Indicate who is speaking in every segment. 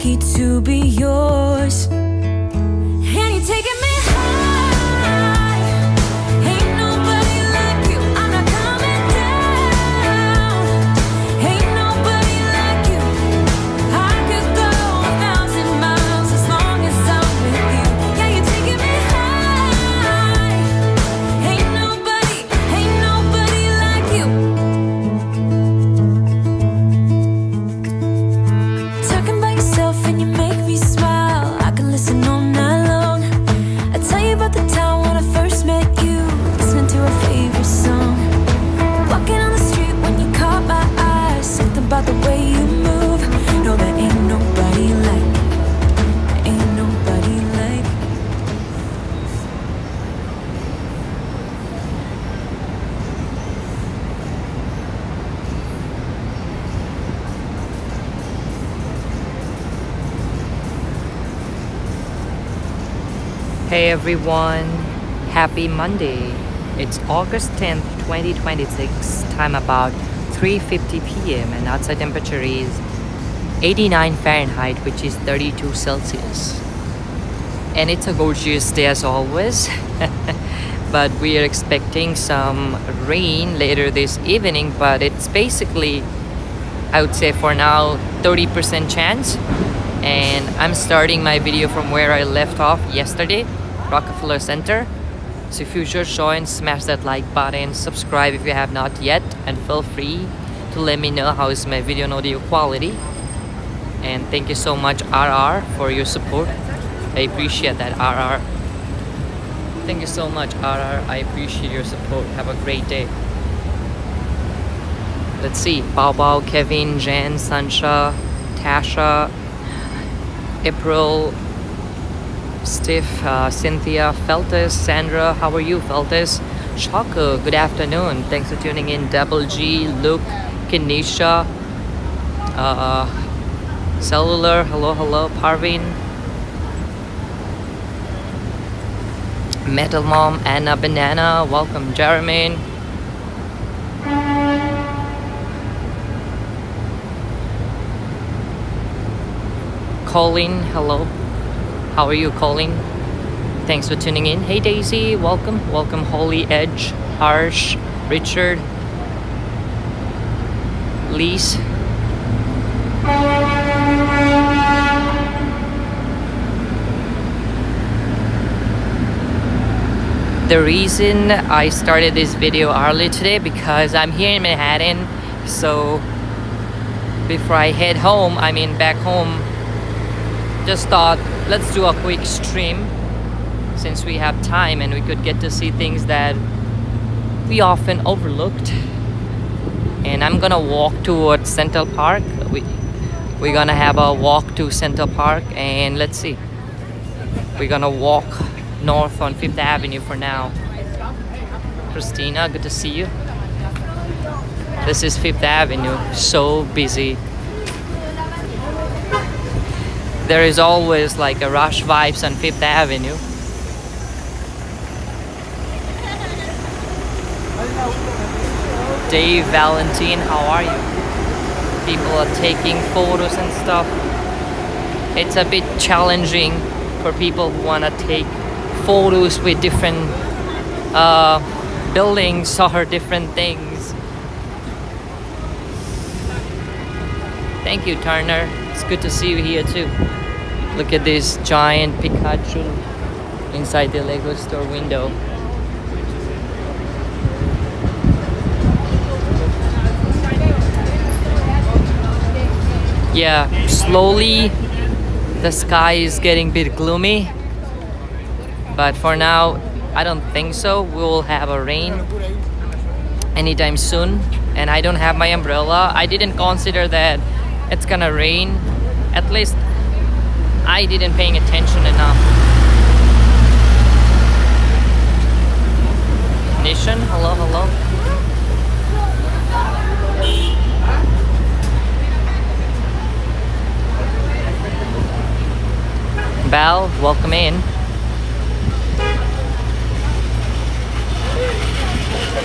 Speaker 1: lucky to be yours. And you're taking me high. Ain't nobody like you. I'm not coming down. Ain't nobody like you. I could go 1,000 miles as long as I'm with you. Yeah, you're taking me high. Ain't nobody like you. Talking by yourself and you make me smile. I can listen all night long. I tell you about the time when I first met you, listening to our favorite song. Walking on the street when you caught my eye. Something about the way you move. No, there ain't nobody like. Ain't nobody like.
Speaker 2: Hey everyone, happy Monday. It's August 10th, 2026, time about 3:50 p.m. and outside temperature is 89 Fahrenheit, which is 32 Celsius. And it's a gorgeous day as always. But we are expecting some rain later this evening, but it's basically, I would say for now, 30% chance. And I'm starting my video from where I left off yesterday, Rockefeller Center. So if you just join, smash that like button, subscribe if you have not yet, and feel free to let me know how is my video and audio quality. And thank you so much RR for your support. I appreciate that RR. Thank you so much RR. I appreciate your support. Have a great day. Let's see, Bao Bao, Kevin, Jen, Sansha, Tasha, April, Steve, Cynthia, Feltus, Sandra, how are you, Feltus? Shaka, good afternoon. Thanks for tuning in. Double G, Luke, Kenisha, Cellular, hello, Parvin, Metal Mom, Anna Banana, welcome, Jeremy. Colin, hello. How are you, Colin? Thanks for tuning in. Hey Daisy, welcome. Welcome Holy Edge, Harsh, Richard, Lise. The reason I started this video early today because I'm here in Manhattan, so before I head home, back home, just thought let's do a quick stream since we have time and we could get to see things that we often overlooked. And I'm gonna walk towards Central Park. We're gonna have a walk to Central Park, and let's see, we're gonna walk north on 5th Avenue for now. Christina, good to see you. This is 5th Avenue, so busy. There is always like a rush vibes on 5th Avenue. Dave, Valentine, how are you? People are taking photos and stuff. It's a bit challenging for people who want to take photos with different buildings or different things. Thank you, Turner. It's good to see you here too. Look at this giant Pikachu inside the Lego store window. Yeah, slowly the sky is getting a bit gloomy, but for now I don't think so. We will have a rain anytime soon, and I don't have my umbrella. I didn't consider that it's gonna rain. At least I didn't paying attention enough. Nishan, hello. Val, welcome in.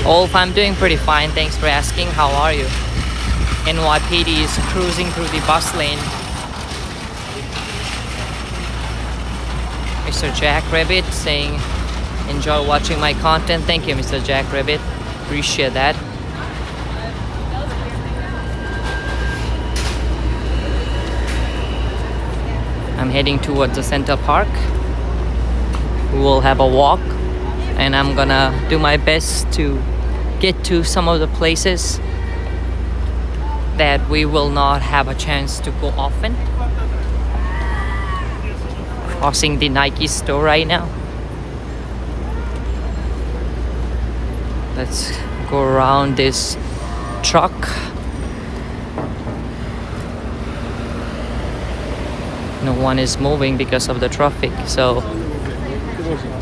Speaker 2: Olf, I'm doing pretty fine, thanks for asking. How are you? NYPD is cruising through the bus lane. Mr. Jack Rabbit saying, enjoy watching my content. Thank you, Mr. Jack Rabbit. Appreciate that. I'm heading towards the Center Park. We will have a walk, and I'm gonna do my best to get to some of the places that we will not have a chance to go often. Crossing the Nike store right now. Let's go around this truck. No one is moving because of the traffic, so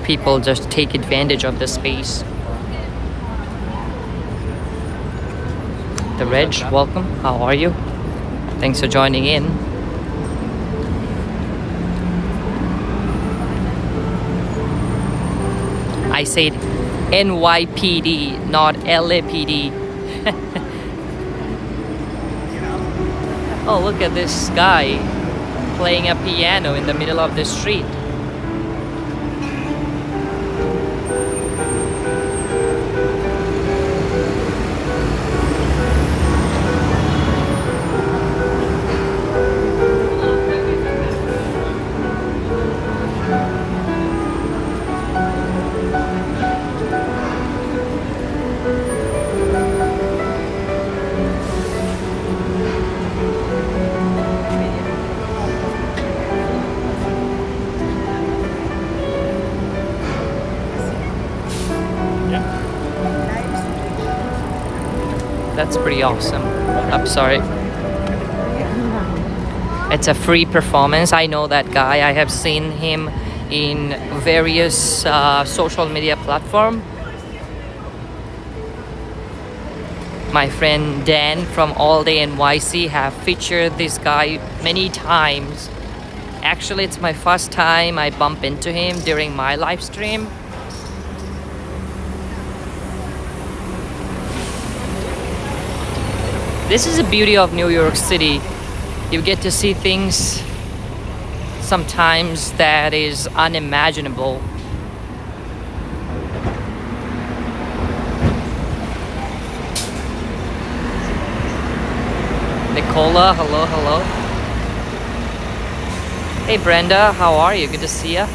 Speaker 2: people just take advantage of the space. The Reg, welcome. How are you? Thanks for joining in. I said NYPD, not LAPD. Oh, look at this guy playing a piano in the middle of the street. That's pretty awesome. I'm sorry. It's a free performance. I know that guy. I have seen him in various social media platforms. My friend Dan from All Day NYC have featured this guy many times. Actually, it's my first time I bump into him during my live stream. This is the beauty of New York City. You get to see things sometimes that is unimaginable. Nicola, hello, hello. Hey Brenda, how are you? Good to see ya.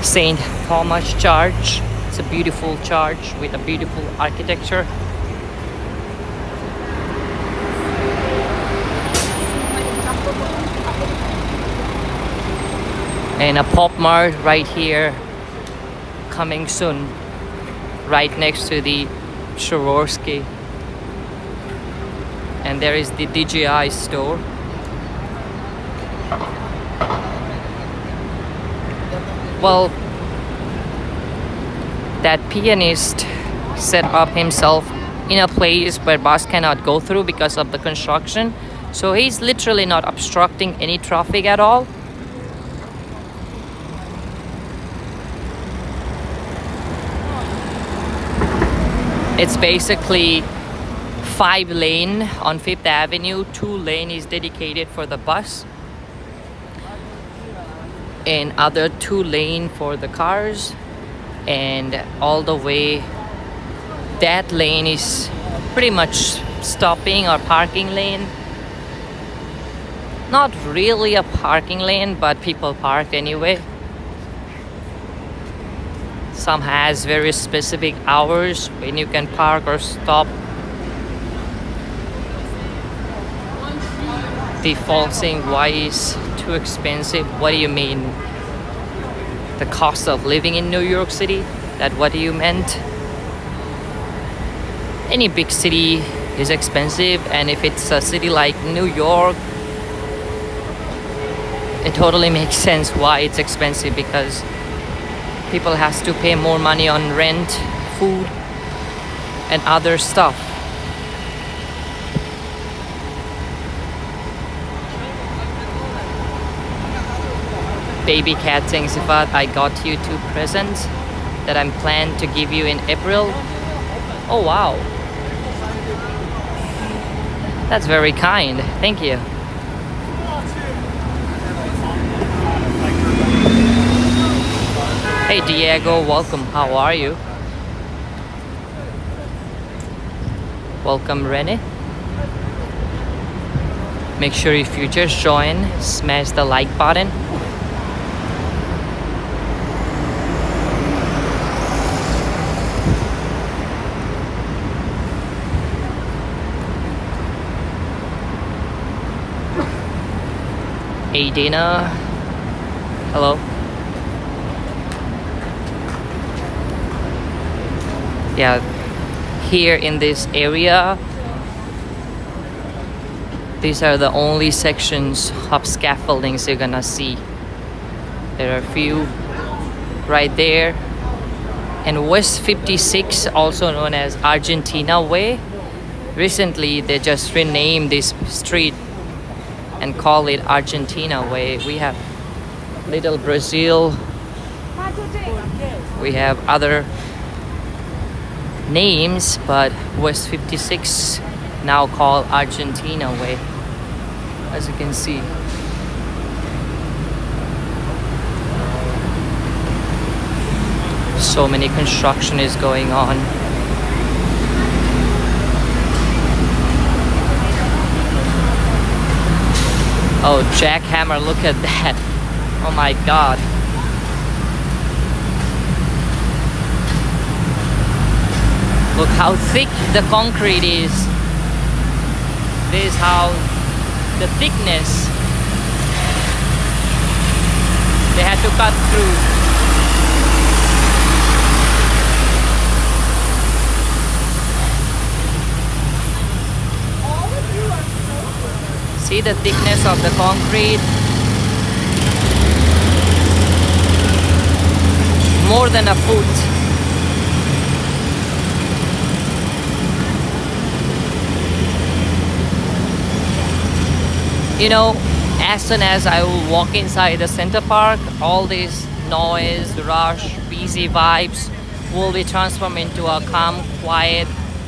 Speaker 2: St. Thomas Church. It's a beautiful church with a beautiful architecture. And a Pop Mart right here, coming soon, right next to the Swarovski. And there is the DJI store. Well, that pianist set up himself in a place where bus cannot go through because of the construction. So he's literally not obstructing any traffic at all. It's basically 5 lane on 5th Avenue, 2 lane is dedicated for the bus, and other 2 lane for the cars, and all the way that lane is pretty much stopping or parking lane. Not really a parking lane, but people park anyway. Some has very specific hours when you can park or stop. Defaulting, why is too expensive? What do you mean? The cost of living in New York City? That what you meant? Any big city is expensive, and if it's a city like New York, it totally makes sense why it's expensive, because people has to pay more money on rent, food, and other stuff. Baby cat saying, Sifat, I got you 2 presents that I'm planned to give you in April. Oh wow. That's very kind. Thank you. Hey Diego, welcome. How are you? Welcome Rene. Make sure if you just join, smash the like button. Hey Dana. Hello. Yeah, here in this area, these are the only sections of scaffoldings you're gonna see. There are a few right there. And West 56, also known as Argentina Way, recently they just renamed this street and call it Argentina Way. We have Little Brazil, we have other names, but West 56 now called Argentina Way, as you can see. So many construction is going on. Oh, jackhammer, look at that. Oh my god. Look how thick the concrete is. This is how the thickness they had to cut through. See the thickness of the concrete? More than a foot. You know, as soon as I will walk inside the center park, all this noise, rush, busy vibes will be transformed into a calm, quiet,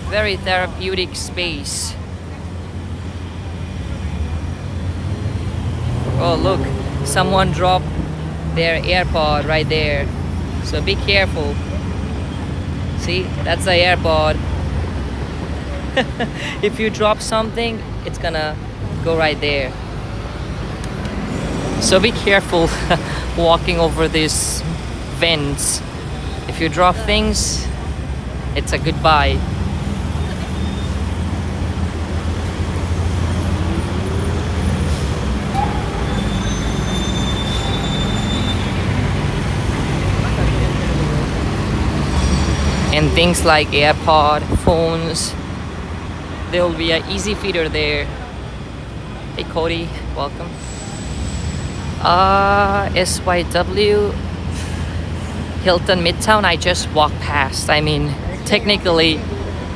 Speaker 2: very therapeutic space. Oh look, someone dropped their AirPod right there. So be careful. See, that's the AirPod. If you drop something, it's gonna go right there. So be careful walking over these vents. If you drop things, it's a goodbye. And things like AirPod, phones, there will be an easy feeder there. Hey Cody, welcome. SYW Hilton Midtown, I just walked past. I mean, technically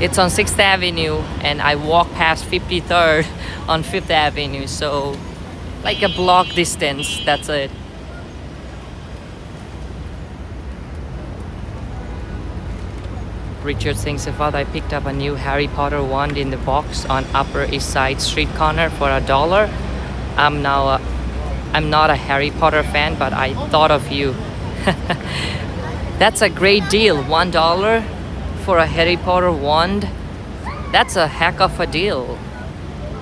Speaker 2: it's on 6th Avenue and I walk past 53rd on 5th Avenue, so like a block distance, that's it. Richard thinks, father, I picked up a new Harry Potter wand in the box on Upper East Side street corner for $1. I'm not a Harry Potter fan, but I thought of you. That's a great deal. $1 for a Harry Potter wand. That's a heck of a deal.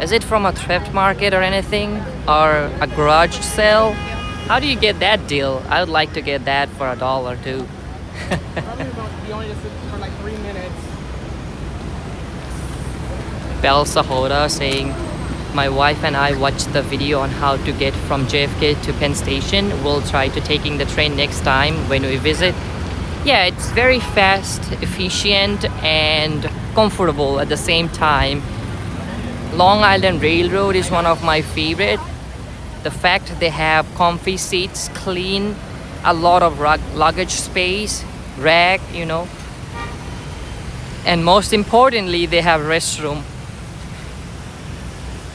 Speaker 2: Is it from a thrift market or anything? Or a garage sale? How do you get that deal? I would like to get that for $1 too.
Speaker 3: Probably about you only just for like 3 minutes.
Speaker 2: Bel Sahoda saying, my wife and I watched the video on how to get from JFK to Penn Station. We'll try to taking the train next time when we visit. Yeah, it's very fast, efficient, and comfortable at the same time. Long Island Railroad is one of my favorite. The fact they have comfy seats, clean, a lot of luggage space, rack, you know. And most importantly, they have restroom.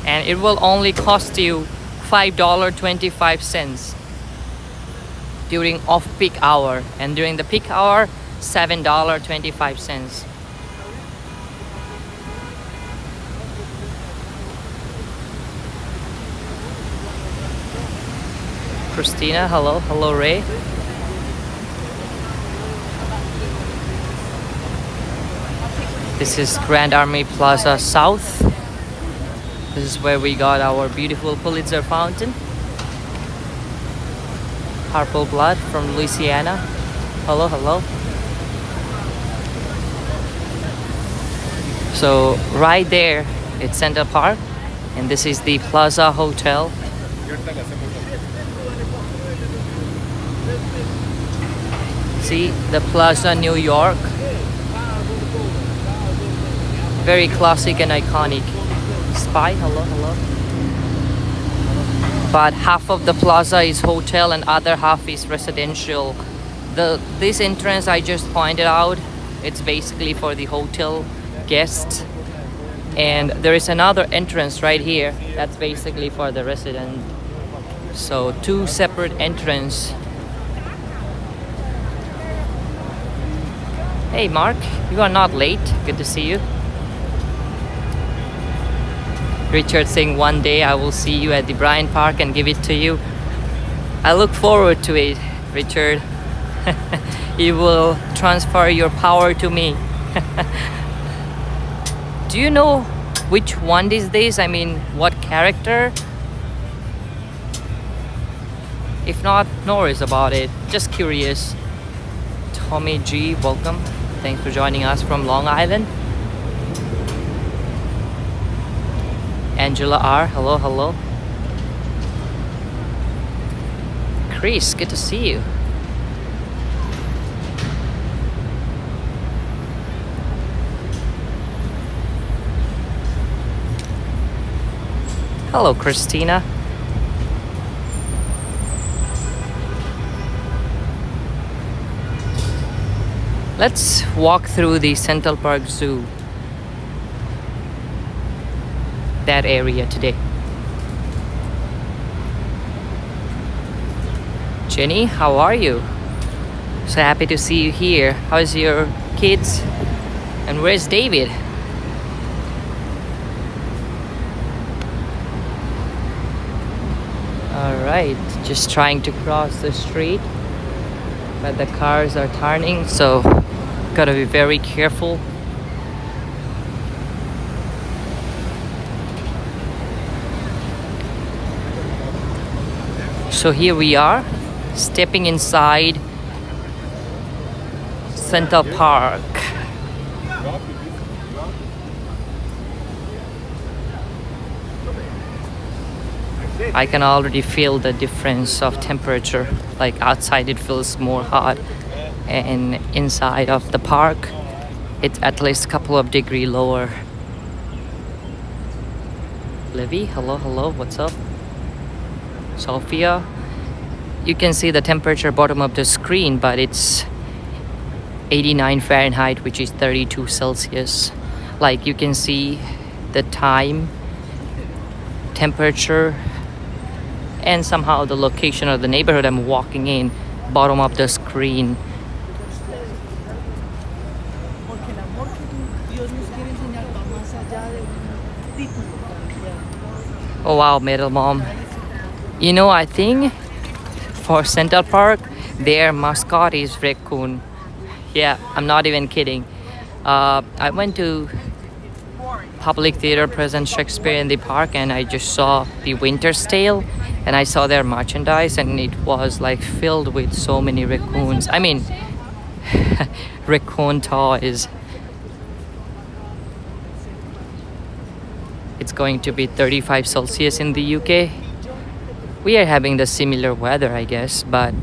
Speaker 2: And it will only cost you $5.25 during off-peak hour. And during the peak hour, $7.25. Christina, hello. Hello, Ray. This is Grand Army Plaza South. This is where we got our beautiful Pulitzer fountain. Purple blood from Louisiana. Hello, hello. So right there, it's Central Park, and this is the Plaza Hotel. See, the Plaza New York. Very classic and iconic. Spy, hello, hello. But half of the plaza is hotel and other half is residential. This entrance I just pointed out, it's basically for the hotel guests. And there is another entrance right here that's basically for the resident. So two separate entrances. Hey Mark, you are not late. Good to see you. Richard saying one day I will see you at the Bryant Park and give it to you. I look forward to it, Richard. You will transfer your power to me. Do you know which one is this? I mean, what character? If not, no worries about it. Just curious. Tommy G, welcome. Thanks for joining us from Long Island. Angela R, hello, hello. Chris, good to see you. Hello, Christina. Let's walk through the Central Park Zoo. That area today. Jenny, how are you? So happy to see you here. How's your kids? And where's David? Alright, just trying to cross the street, but the cars are turning, so gotta be very careful. So here we are, stepping inside Central Park. I can already feel the difference of temperature. Like outside it feels more hot, and inside of the park it's at least a couple of degrees lower. Livy, hello, hello, what's up? Sophia, you can see the temperature bottom of the screen, but it's 89 Fahrenheit, which is 32 Celsius. Like you can see the time, temperature, and somehow the location of the neighborhood I'm walking in, bottom of the screen.
Speaker 4: Porque el amor que Dios nos quiere enseñar va más allá de un título.
Speaker 2: Oh wow, Metal Mom. You know, I think for Central Park, their mascot is raccoon. Yeah, I'm not even kidding. I went to Public Theater present Shakespeare in the park, and I just saw the Winter's Tale, and I saw their merchandise, and it was like filled with so many raccoons. I mean, raccoon toys. It's going to be 35 Celsius in the UK. We are having the similar weather, I guess, but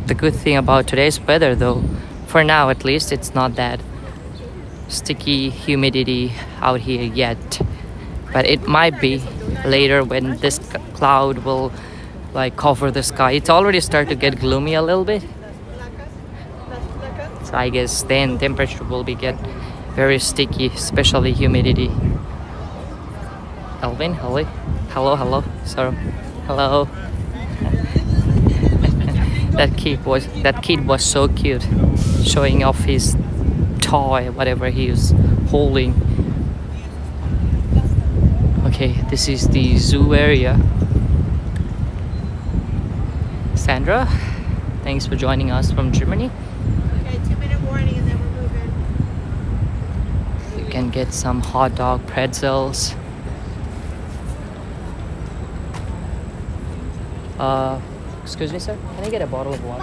Speaker 2: the good thing about today's weather, though, for now at least, it's not that sticky humidity out here yet. But it might be later when this cloud will like cover the sky. It's already started to get gloomy a little bit. So I guess then temperature will be get very sticky, especially humidity. Elvin, hello, hello, hello. So, hello. That kid was so cute, showing off his toy, whatever he is holding. Okay, this is the zoo area. Sandra, thanks for joining us from Germany.
Speaker 4: Okay, 2-minute warning and then we're moving.
Speaker 2: can get some hot dog pretzels. Excuse me, sir. Can I get a bottle of water?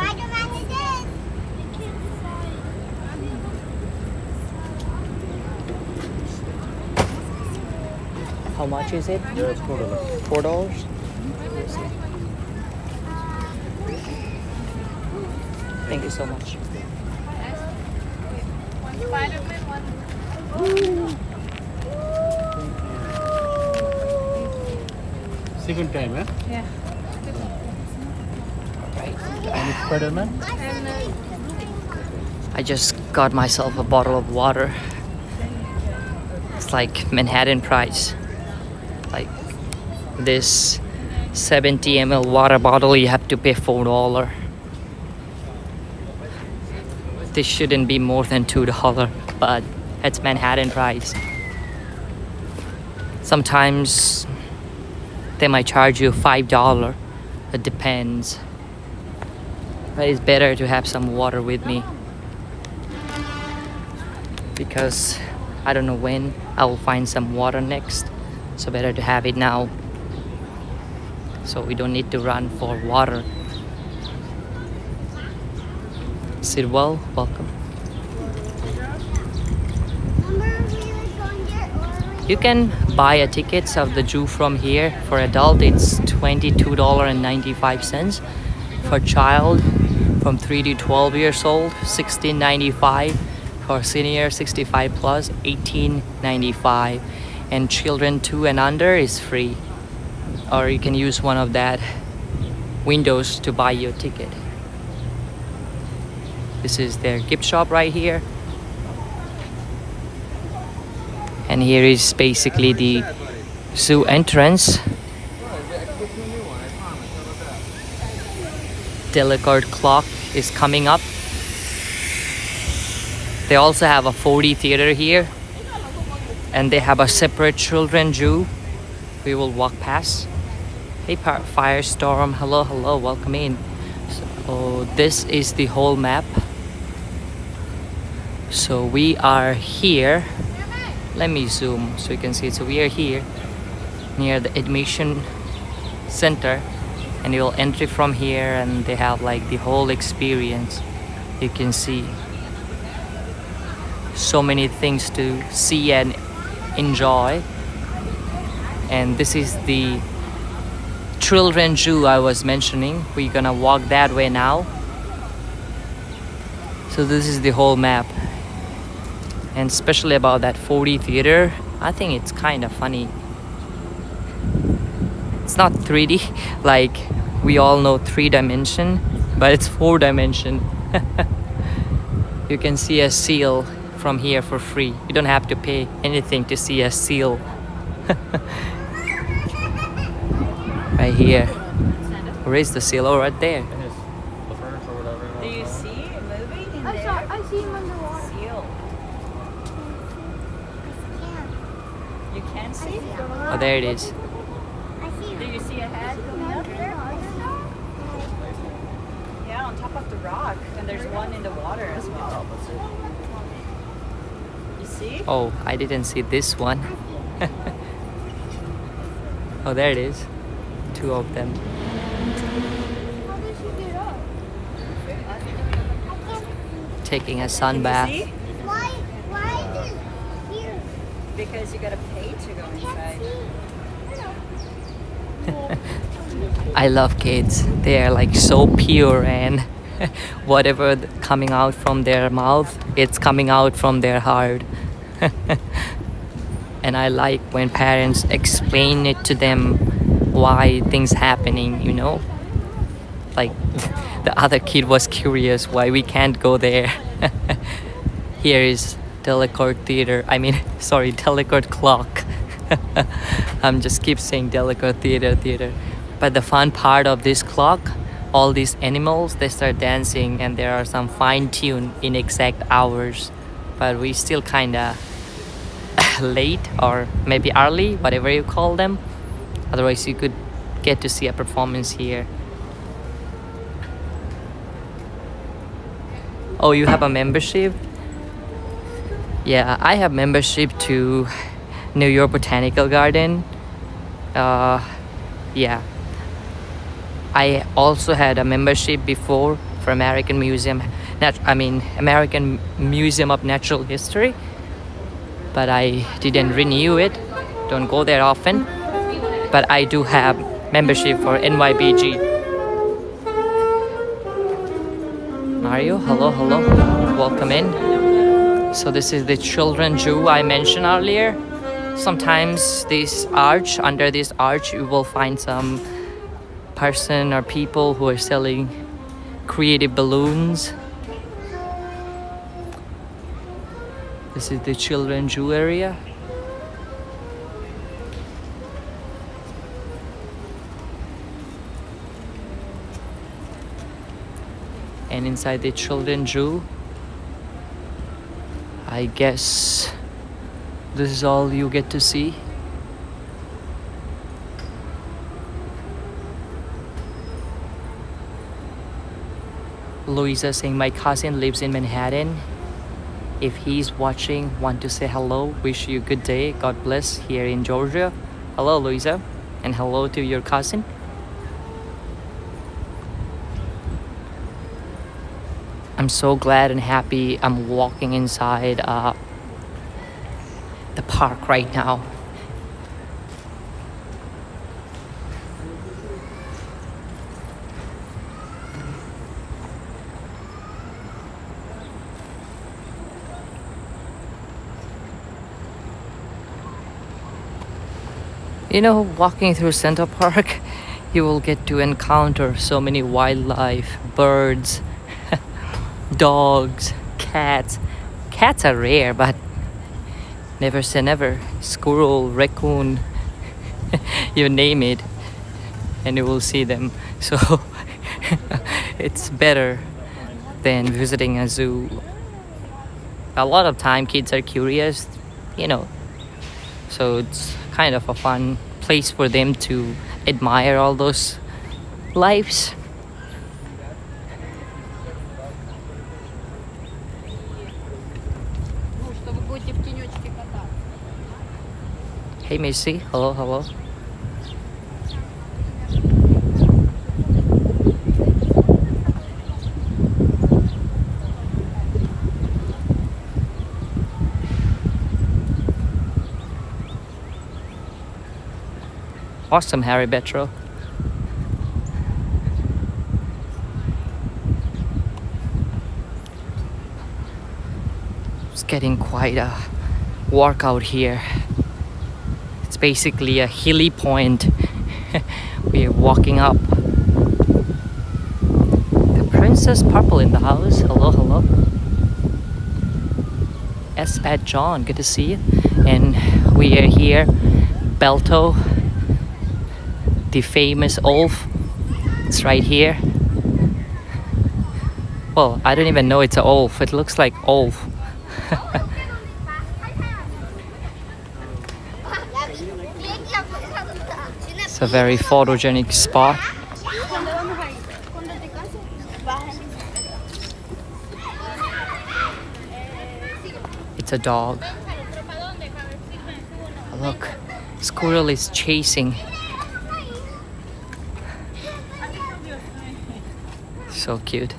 Speaker 2: How much is it?
Speaker 5: Yeah, it's $4.
Speaker 2: $4. Thank you so much.
Speaker 5: Second time, eh?
Speaker 4: Yeah.
Speaker 2: Right.
Speaker 5: And Spider-Man?
Speaker 2: I just got myself a bottle of water. It's like Manhattan price. Like this 70 ml water bottle, you have to pay $4. This shouldn't be more than $2, but it's Manhattan price. Sometimes they might charge you $5. It depends. But it's better to have some water with me, because I don't know when I will find some water next. So better to have it now, so we don't need to run for water. Sit well, welcome. You can buy a tickets of the zoo from here. For adult it's $22.95. For child from 3 to 12 years old, $16.95. For senior 65 plus, $18.95. And children 2 and under is free. Or you can use one of that windows to buy your ticket. This is their gift shop right here. And here is basically the zoo entrance. Delicate clock is coming up. They also have a 4D theater here. And they have a separate children zoo. We will walk past. Hey Firestorm, hello, hello, welcome in. So this is the whole map. So we are here. Let me zoom so you can see it. So we are here near the admission center, and you'll enter from here, and they have like the whole experience. You can see so many things to see and enjoy. And this is the children zoo I was mentioning. We're gonna walk that way now. So this is the whole map. And especially about that 4D theater, I think it's kind of funny. It's not 3D like we all know 3-dimension, but it's 4-dimension. You can see a seal from here for free. You don't have to pay anything to see a seal. Right here. Where is the seal? Oh, right there.
Speaker 4: Do you see it moving in there?
Speaker 6: I see him underwater.
Speaker 4: Seal. You can see?
Speaker 2: Oh, there it is.
Speaker 4: Do you see a head going up there? Yeah, on top of the rock. And there's one in the water as well. You see?
Speaker 2: Oh, I didn't see this one. Oh, there it is. 2 of them.
Speaker 6: How did she get up?
Speaker 2: Taking a
Speaker 4: See?
Speaker 2: sunbath.
Speaker 6: Why is it here?
Speaker 4: Because you gotta pay to go inside.
Speaker 2: I love kids. They are like so pure, and whatever coming out from their mouth, it's coming out from their heart. And I like when parents explain it to them why things happening, you know? Like the other kid was curious why we can't go there. Here is Delicate theater. Delicate clock. I'm just keep saying Delicate theater. But the fun part of this clock, all these animals, they start dancing, and there are some fine-tuned in exact hours. But we still kinda late, or maybe early, whatever you call them. Otherwise you could get to see a performance here. Oh, you have a membership? Yeah, I have membership to New York Botanical Garden. Yeah, I also had a membership before for American Museum of Natural History, but I didn't renew it. Don't go there often. But I do have membership for NYBG. Mario, hello, hello, welcome in. So this is the children zoo I mentioned earlier. Sometimes under this arch, you will find some person or people who are selling creative balloons. This is the children zoo area. And inside the children zoo, I guess this is all you get to see. Louisa saying my cousin lives in Manhattan. If he's watching, want to say hello, wish you a good day, God bless here in Georgia. Hello Louisa, and hello to your cousin. I'm so glad and happy I'm walking inside the park right now. You know, walking through Central Park, you will get to encounter so many wildlife, birds, dogs, cats. Cats are rare, but never say never. Squirrel, raccoon, you name it, and you will see them. So it's better than visiting a zoo. A lot of time kids are curious, you know, so it's kind of a fun place for them to admire all those lives. Hey Macy, hello, hello. Awesome, Harry Betro. It's getting quite a workout here. It's basically a hilly point. We're walking up. The Princess Purple in the house. Hello, hello. Espat John, good to see you. And we are here. Belto, the famous wolf. It's right here. Well, I don't even know it's a wolf. It looks like wolf. It's a very photogenic spot. It's a dog. Look, squirrel is chasing. So cute.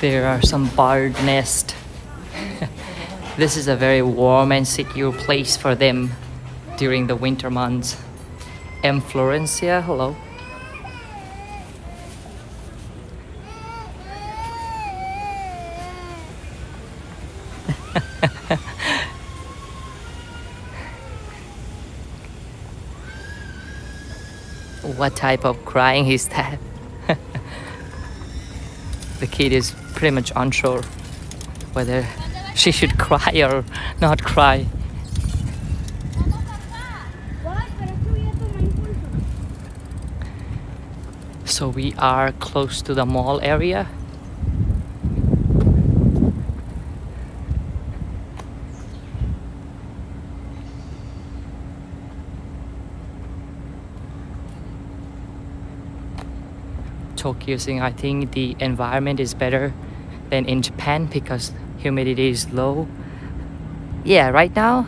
Speaker 2: There are some bird nests. This is a very warm and secure place for them during the winter months. M. Florencia, hello. What type of crying is that? The kid is pretty much unsure whether she should cry or not cry. So we are close to the mall area. Tokyo thing. I think the environment is better than in Japan because humidity is low. Yeah, right now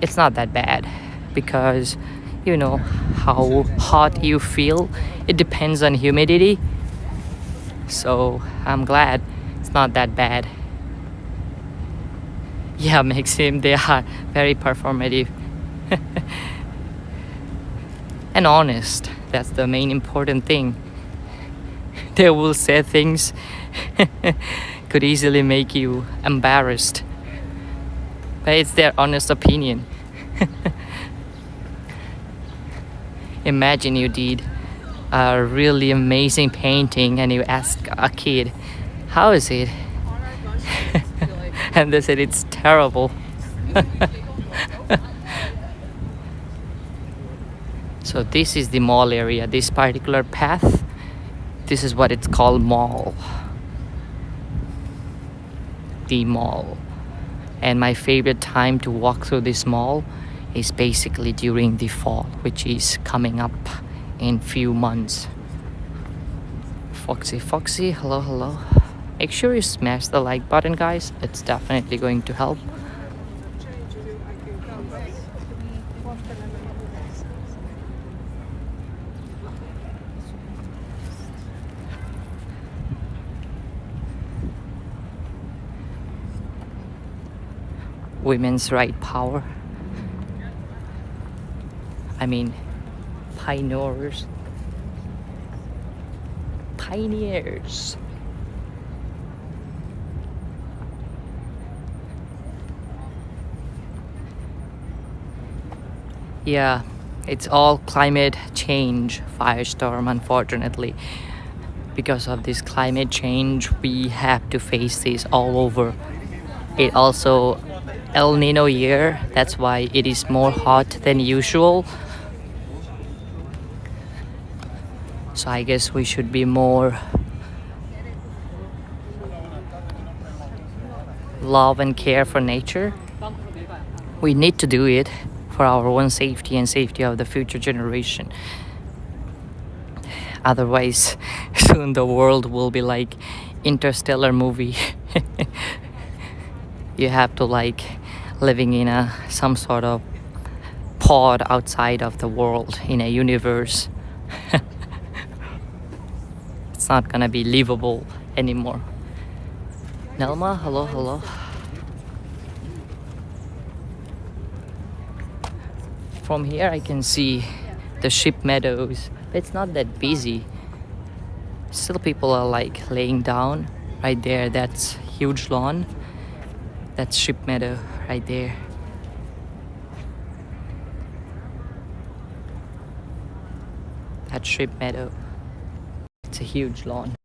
Speaker 2: it's not that bad because you know how hot you feel. It depends on humidity. So I'm glad it's not that bad. Yeah, Maxim, they are very performative and honest. That's the main important thing. They will say things could easily make you embarrassed, but it's their honest opinion. Imagine you did a really amazing painting and you ask a kid, how is it? And they said it's terrible. So this is the mall area, this particular path. This is what it's called, mall. The mall. And my favorite time to walk through this mall is basically during the fall, which is coming up in few months. Foxy, hello. Make sure you smash the like button, guys. It's definitely going to help. Women's right power. I mean, pioneers. Yeah, it's all climate change, firestorm, unfortunately. Because of this climate change, we have to face this all over. It also El Nino year, that's why it is more hot than usual. So I guess we should be more love and care for nature. We need to do it for our own safety and safety of the future generation. Otherwise, soon the world will be like interstellar movie. You have to like living in some sort of pod outside of the world in a universe. It's not gonna be livable anymore. Nelma, hello. From here I can see the ship meadows. It's not that busy. Still people are like laying down right there. That's huge lawn. That's ship meadow right there. That's ship meadow. It's a huge lawn.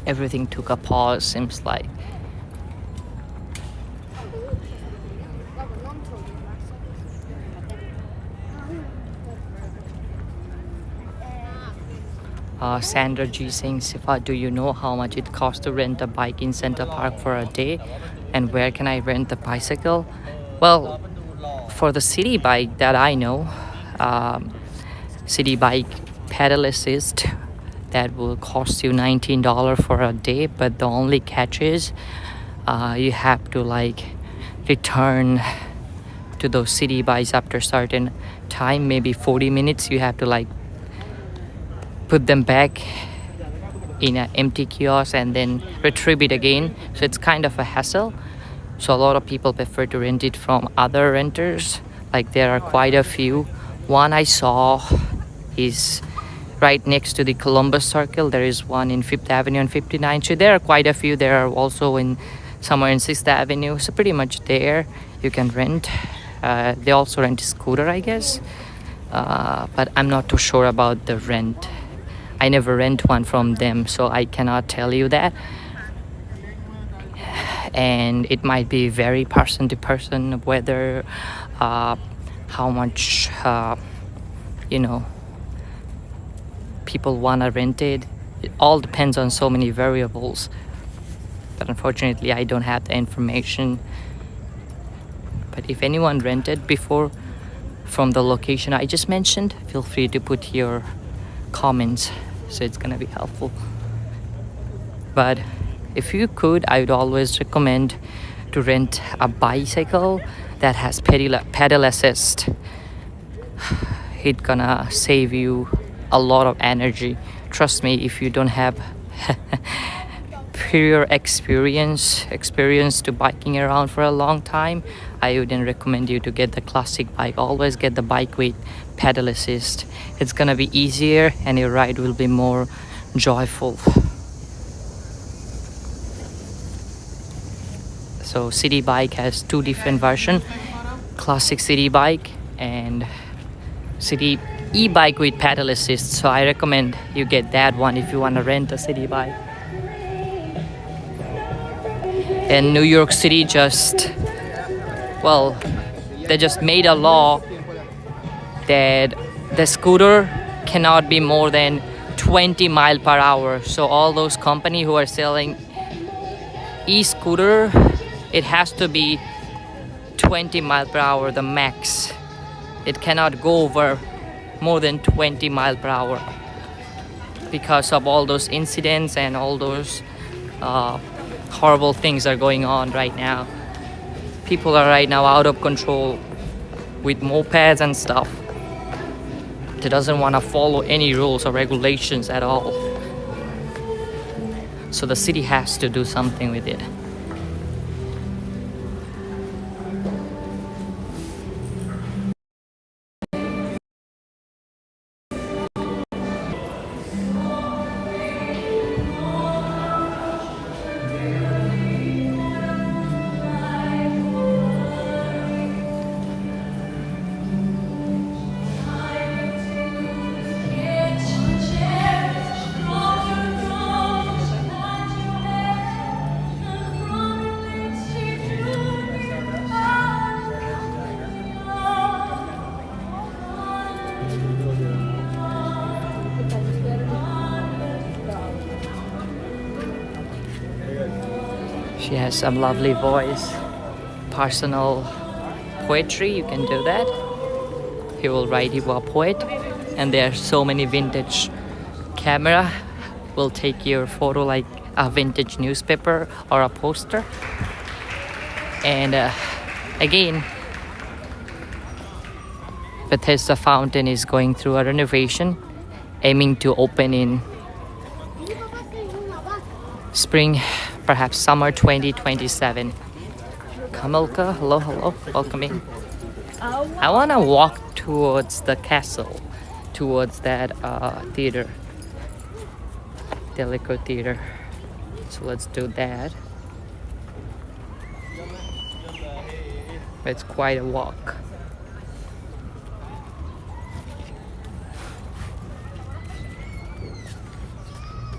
Speaker 2: Everything took a pause, seems like. Sandra G saying, Sifa, do you know how much it costs to rent a bike in Center Park for a day? And where can I rent the bicycle? Well, for the city bike that I know, city bike pedal assist, that will cost you $19 for a day, but the only catch is you have to like return to those city bikes after certain time, maybe 40 minutes. You have to like put them back in an empty kiosk and then retrieve it again. So it's kind of a hassle. So a lot of people prefer to rent it from other renters. Like there are quite a few. One I saw is right next to the Columbus Circle. There is one in 5th Avenue and 59th. So there are quite a few. There are also in somewhere in 6th Avenue. So pretty much there you can rent. They also rent a scooter, I guess. But I'm not too sure about the rent. I never rent one from them, so I cannot tell you that. And it might be very person to person whether how much people want to rent it. It all depends on so many variables. but unfortunately I don't have the information. But if anyone rented before from the location I just mentioned, feel free to put your comments, so it's gonna be helpful. But if you could, I would always recommend to rent a bicycle that has pedal assist. It's gonna save you a lot of energy. Trust me, if you don't have prior experience to biking around for a long time, I wouldn't recommend you to get the classic bike. Always get the bike with pedal assist. It's gonna be easier and your ride will be more joyful. So city bike has two different versions: classic city bike and city e-bike with pedal assist. So I recommend you get that one if you want to rent a city bike. And New York City they just made a law that the scooter cannot be more than 20 mile per hour. So all those companies who are selling e-scooter, it has to be 20 mile per hour, the max. It cannot go over more than 20 mile per hour because of all those incidents and all those horrible things are going on right now. People are right now out of control with mopeds and stuff. They doesn't want to follow any rules or regulations at all. So the city has to do something with it. She has some lovely voice, personal poetry. You can do that. He will write you a poet, and there are so many vintage camera will take your photo like a vintage newspaper or a poster. And again, Bethesda Fountain is going through a renovation, aiming to open in spring, perhaps summer 2027. Kamelka, hello, welcome in. I want to walk towards the castle, towards that theater, Delico Theater. So let's do that. It's quite a walk.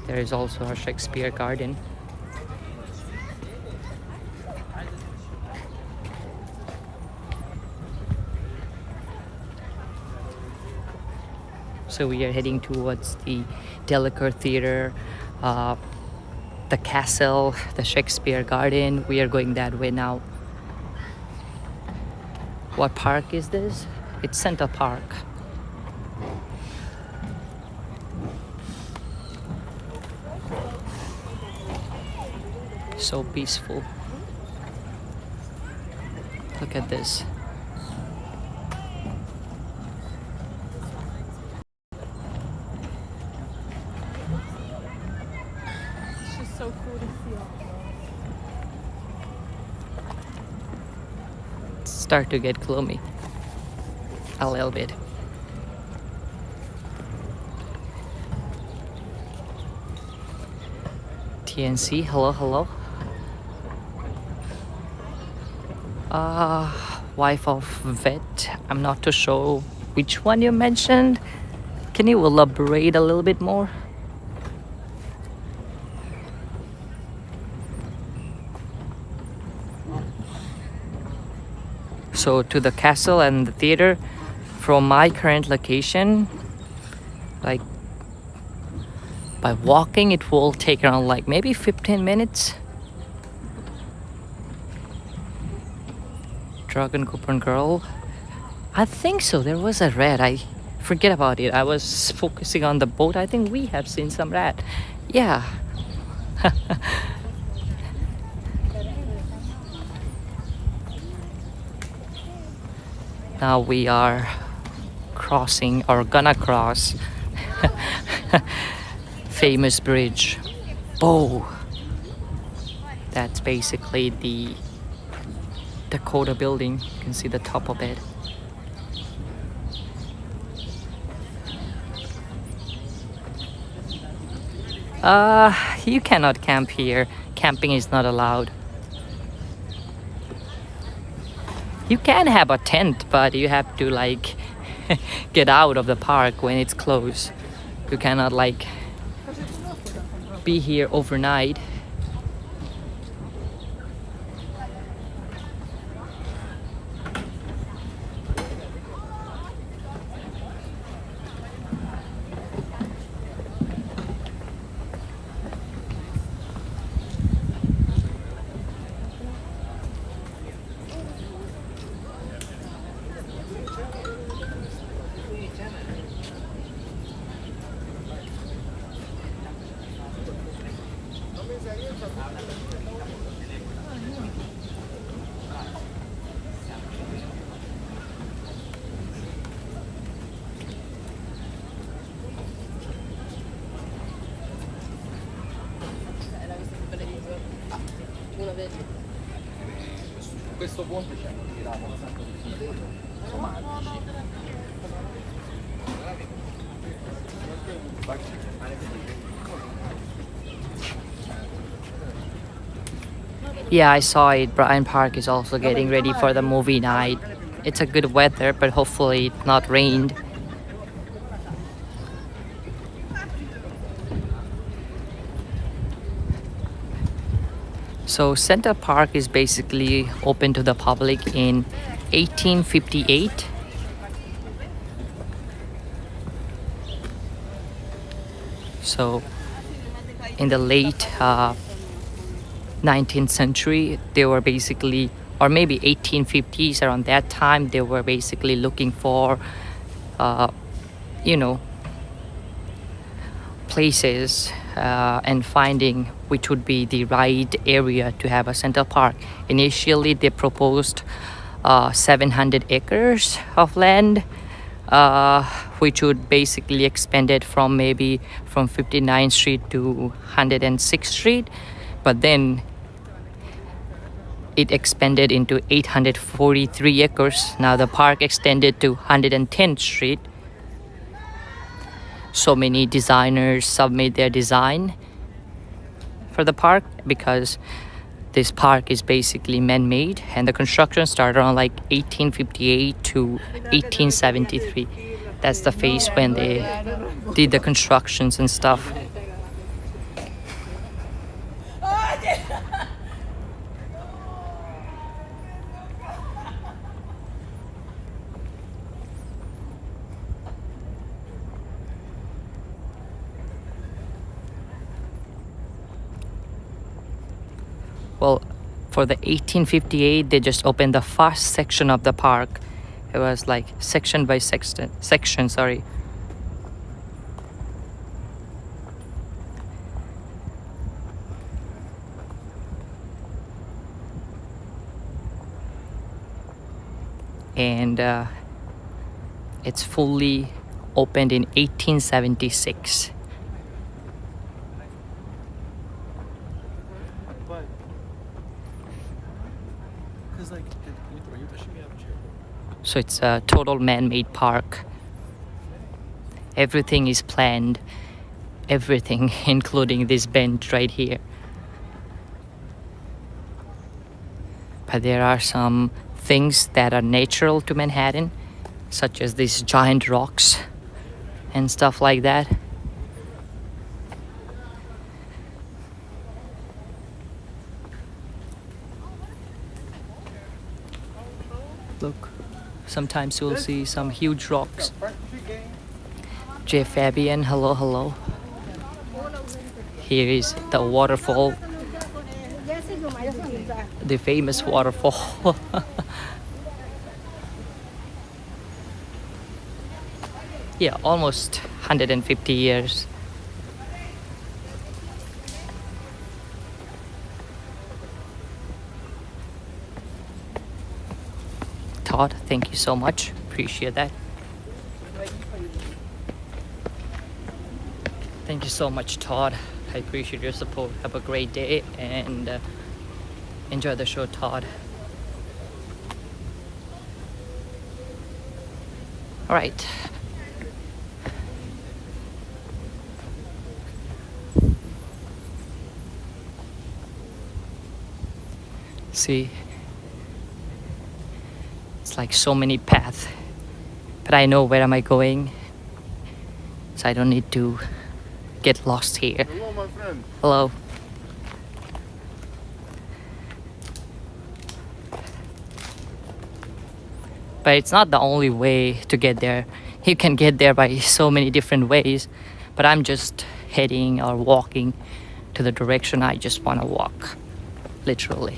Speaker 2: There is also a Shakespeare garden. So we are heading towards the Delacour Theater, the castle, the Shakespeare garden. We are going that way now. What park is this? It's Central Park. So peaceful. Look at this.
Speaker 3: It's just so cool to see all
Speaker 2: Start to get gloomy. A little bit. TNC, hello. Wife of vet. I'm not too sure which one you mentioned. Can you elaborate a little bit more? So to the castle and the theater from my current location, like by walking it will take around like maybe 15 minutes. Dragon Coupon Girl. I think so. There was a rat. I forget about it. I was focusing on the boat. I think we have seen some rat. Yeah. Now we are crossing or gonna cross famous bridge. Oh, that's basically the Dakota building. You can see the top of it. You cannot camp here. Camping is not allowed. You can have a tent, but you have to like get out of the park when it's closed. You cannot like be here overnight.
Speaker 5: Questo ponte ci hanno tirato un sacco di fili automatici.
Speaker 2: Yeah, I saw it. Bryant Park is also getting ready for the movie night. It's a good weather, but hopefully it not rained. So Center Park is basically open to the public in 1858. So in the late 19th century, they were basically, or maybe 1850s, around that time, they were basically looking for, places and finding which would be the right area to have a Central Park. Initially, they proposed 700 acres of land, which would basically expand it from maybe from 59th Street to 106th Street. But then it expanded into 843 acres. Now the park extended to 110th Street. So many designers submit their design for the park because this park is basically man-made, and the construction started around like 1858 to 1873. That's the phase when they did the constructions and stuff. Well, for the 1858, they just opened the first section of the park. It was like section by section, sorry. And it's fully opened in 1876. So it's a total man-made park. Everything is planned. Everything, including this bench right here. But there are some things that are natural to Manhattan, such as these giant rocks and stuff like that. Look, sometimes you'll see some huge rocks. Jeff Fabian, hello, hello. Here is the waterfall, the famous waterfall. Yeah, almost 150 years. Todd, thank you so much. Appreciate that. Thank you so much, Todd. I appreciate your support. Have a great day and enjoy the show, Todd. All right. See, it's like so many paths, but I know where am I going, so I don't need to get lost here.
Speaker 7: Hello, my friend.
Speaker 2: Hello. But it's not the only way to get there. You can get there by so many different ways, but I'm just heading or walking to the direction I just want to walk, literally.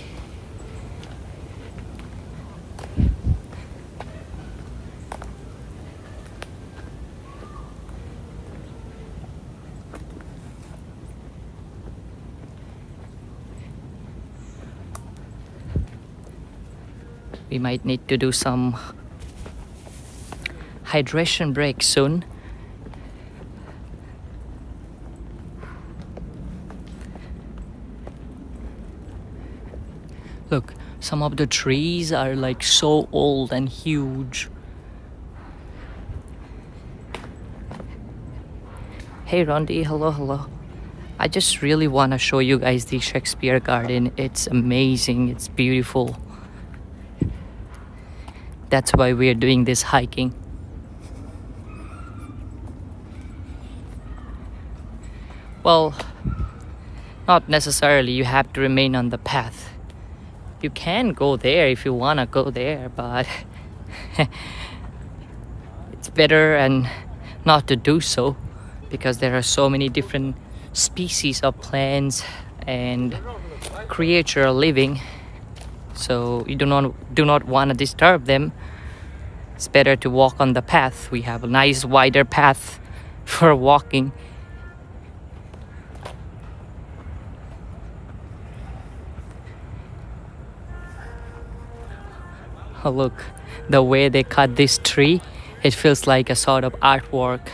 Speaker 2: We might need to do some hydration break soon. Look, some of the trees are like so old and huge. Hey Rondi, hello, hello. I just really want to show you guys the Shakespeare Garden. It's amazing, it's beautiful. That's why we're doing this hiking. Well, not necessarily you have to remain on the path. You can go there if you want to go there, but it's better and not to do so because there are so many different species of plants and creatures living, so you do not want to disturb them. It's better to walk on the path. We have a nice wider path for walking. Oh, look, the way they cut this tree, it feels like a sort of artwork.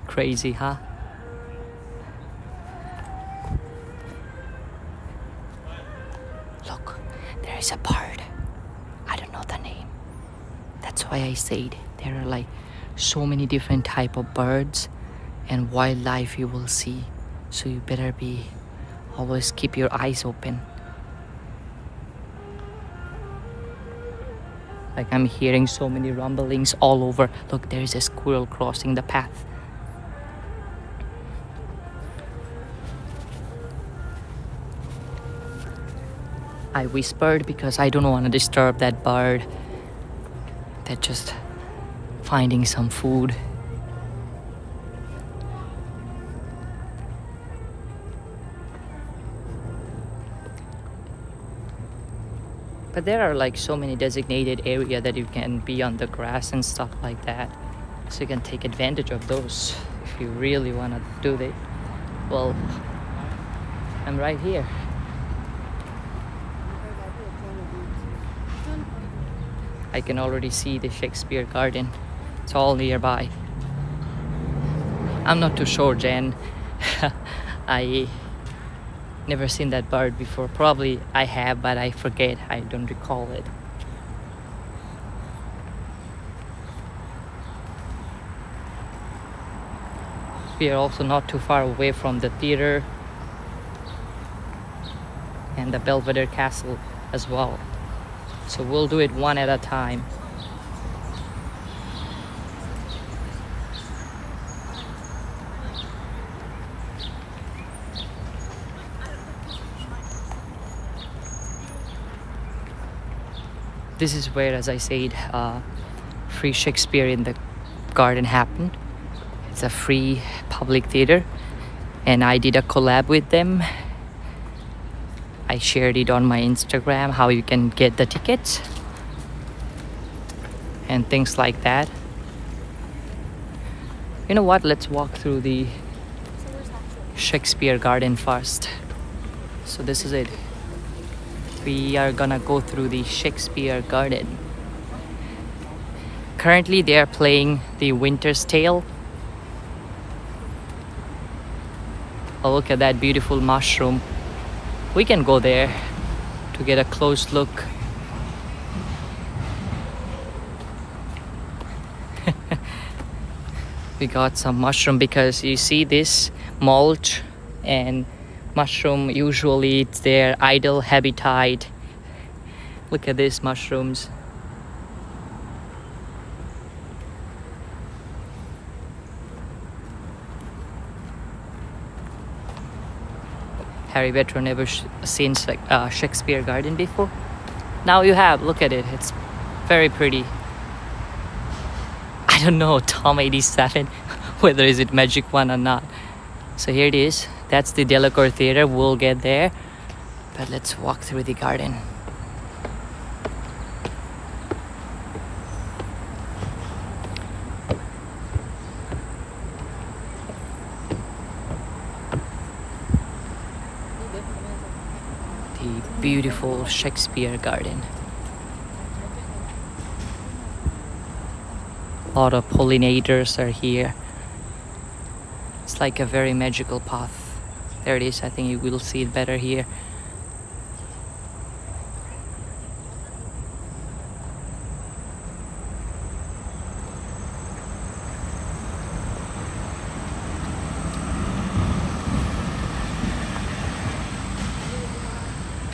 Speaker 2: Crazy, huh? Look, there is a bird. I don't know the name. That's why I said there are like so many different type of birds and wildlife you will see. So you better be always keep your eyes open. Like I'm hearing so many rumblings all over. Look, there is a squirrel crossing the path. I whispered because I don't want to disturb that bird. They're just finding some food. But there are like so many designated area that you can be on the grass and stuff like that. So you can take advantage of those if you really want to do it. Well, I'm right here. I can already see the Shakespeare Garden. It's all nearby. I'm not too sure, Jen. I never seen that bird before. Probably I have, but I forget. I don't recall it. We are also not too far away from the theater and the Belvedere Castle as well. So we'll do it one at a time. This is where, as I said, free Shakespeare in the Garden happened. It's a free public theater, and I did a collab with them. I shared it on my Instagram how you can get the tickets and things like that. You know what? Let's walk through the Shakespeare Garden first. So this is it. We are gonna go through the Shakespeare Garden. Currently they are playing The Winter's Tale. Oh, look at that beautiful mushroom. We can go there to get a close look. We got some mushroom because you see this mulch and mushroom, usually it's their ideal habitat. Look at these mushrooms. Harry Better never seen Shakespeare Garden before. Now you have. Look at it. It's very pretty. I don't know Tom 87 whether is it magic one or not. So here it is. That's the Delacour Theatre. We'll get there, but let's walk through the garden. The beautiful Shakespeare Garden. A lot of pollinators are here. It's like a very magical path. There it is. I think you will see it better here.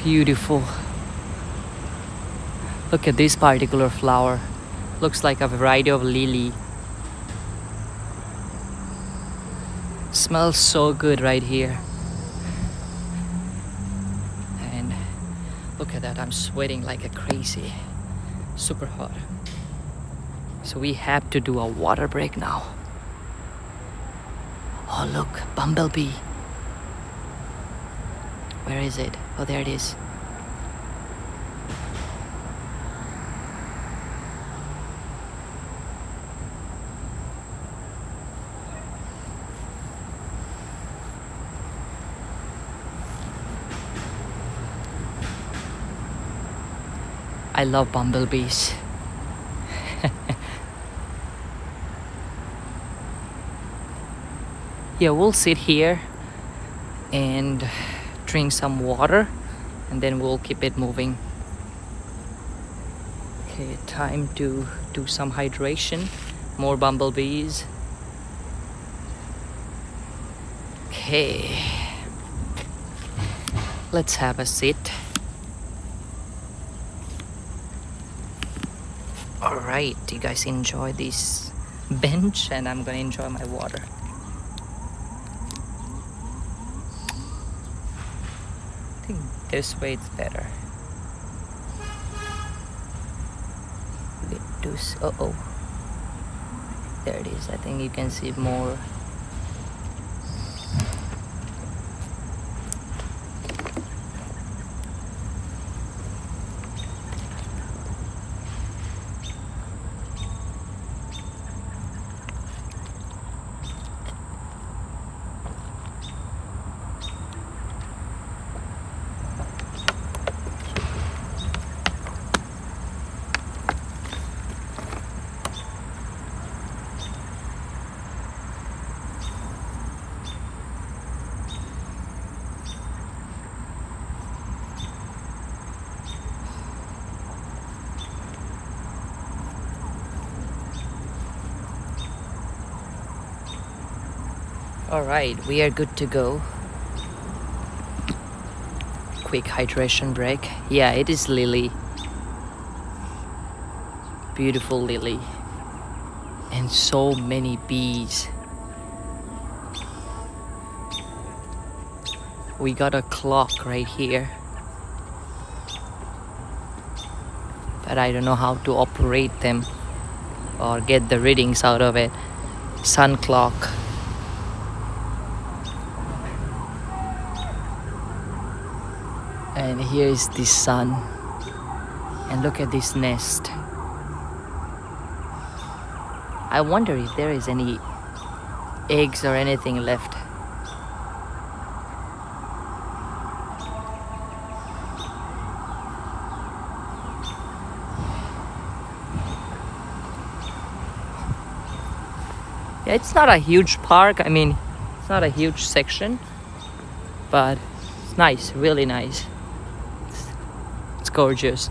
Speaker 2: Beautiful. Look at this particular flower. Looks like a variety of lily. Smells so good right here. And look at that, I'm sweating like a crazy. Super hot. So we have to do a water break now. Oh look, bumblebee. Where is it? Oh, there it is. I love bumblebees. Yeah, we'll sit here and drink some water and then we'll keep it moving. Okay, time to do some hydration. More bumblebees. Okay, let's have a sit. Alright, you guys enjoy this bench and I'm gonna enjoy my water. I think this way it's better. Uh-oh. There it is. I think you can see more. Alright, we are good to go. Quick hydration break. Yeah, it is lily. Beautiful lily. And so many bees. We got a clock right here. But I don't know how to operate them or get the readings out of it. Sun clock. And here is the sun. And look at this nest. I wonder if there is any eggs or anything left. Yeah, it's not a huge park. I mean, it's not a huge section, but it's nice, really nice. It's gorgeous.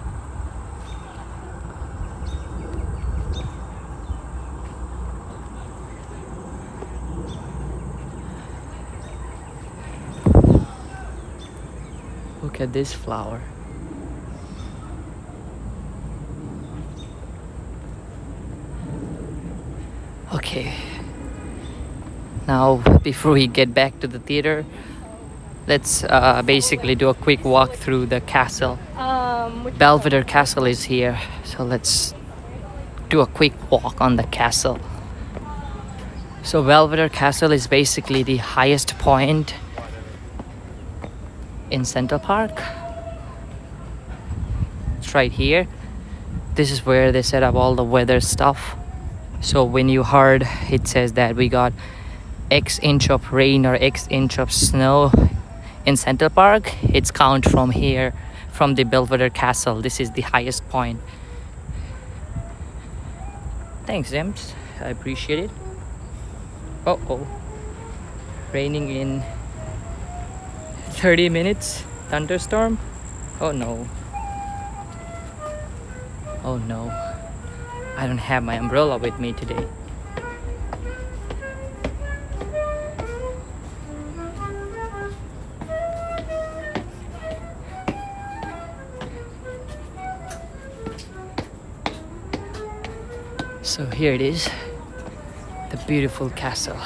Speaker 2: Look at this flower. Okay. Now, before we get back to the theater, let's basically do a quick walk through the castle. Belvedere Castle is here, so let's do a quick walk on the castle. So Belvedere Castle is basically the highest point in Central Park. It's right here. This is where they set up all the weather stuff. So when you heard it says that we got X inch of rain or X inch of snow in Central Park, it's count from here, from the Belvedere Castle. This is the highest point. Thanks, James. I appreciate it. Oh, raining in 30 minutes. Thunderstorm. Oh no. Oh no. I don't have my umbrella with me today. So here it is, the beautiful castle.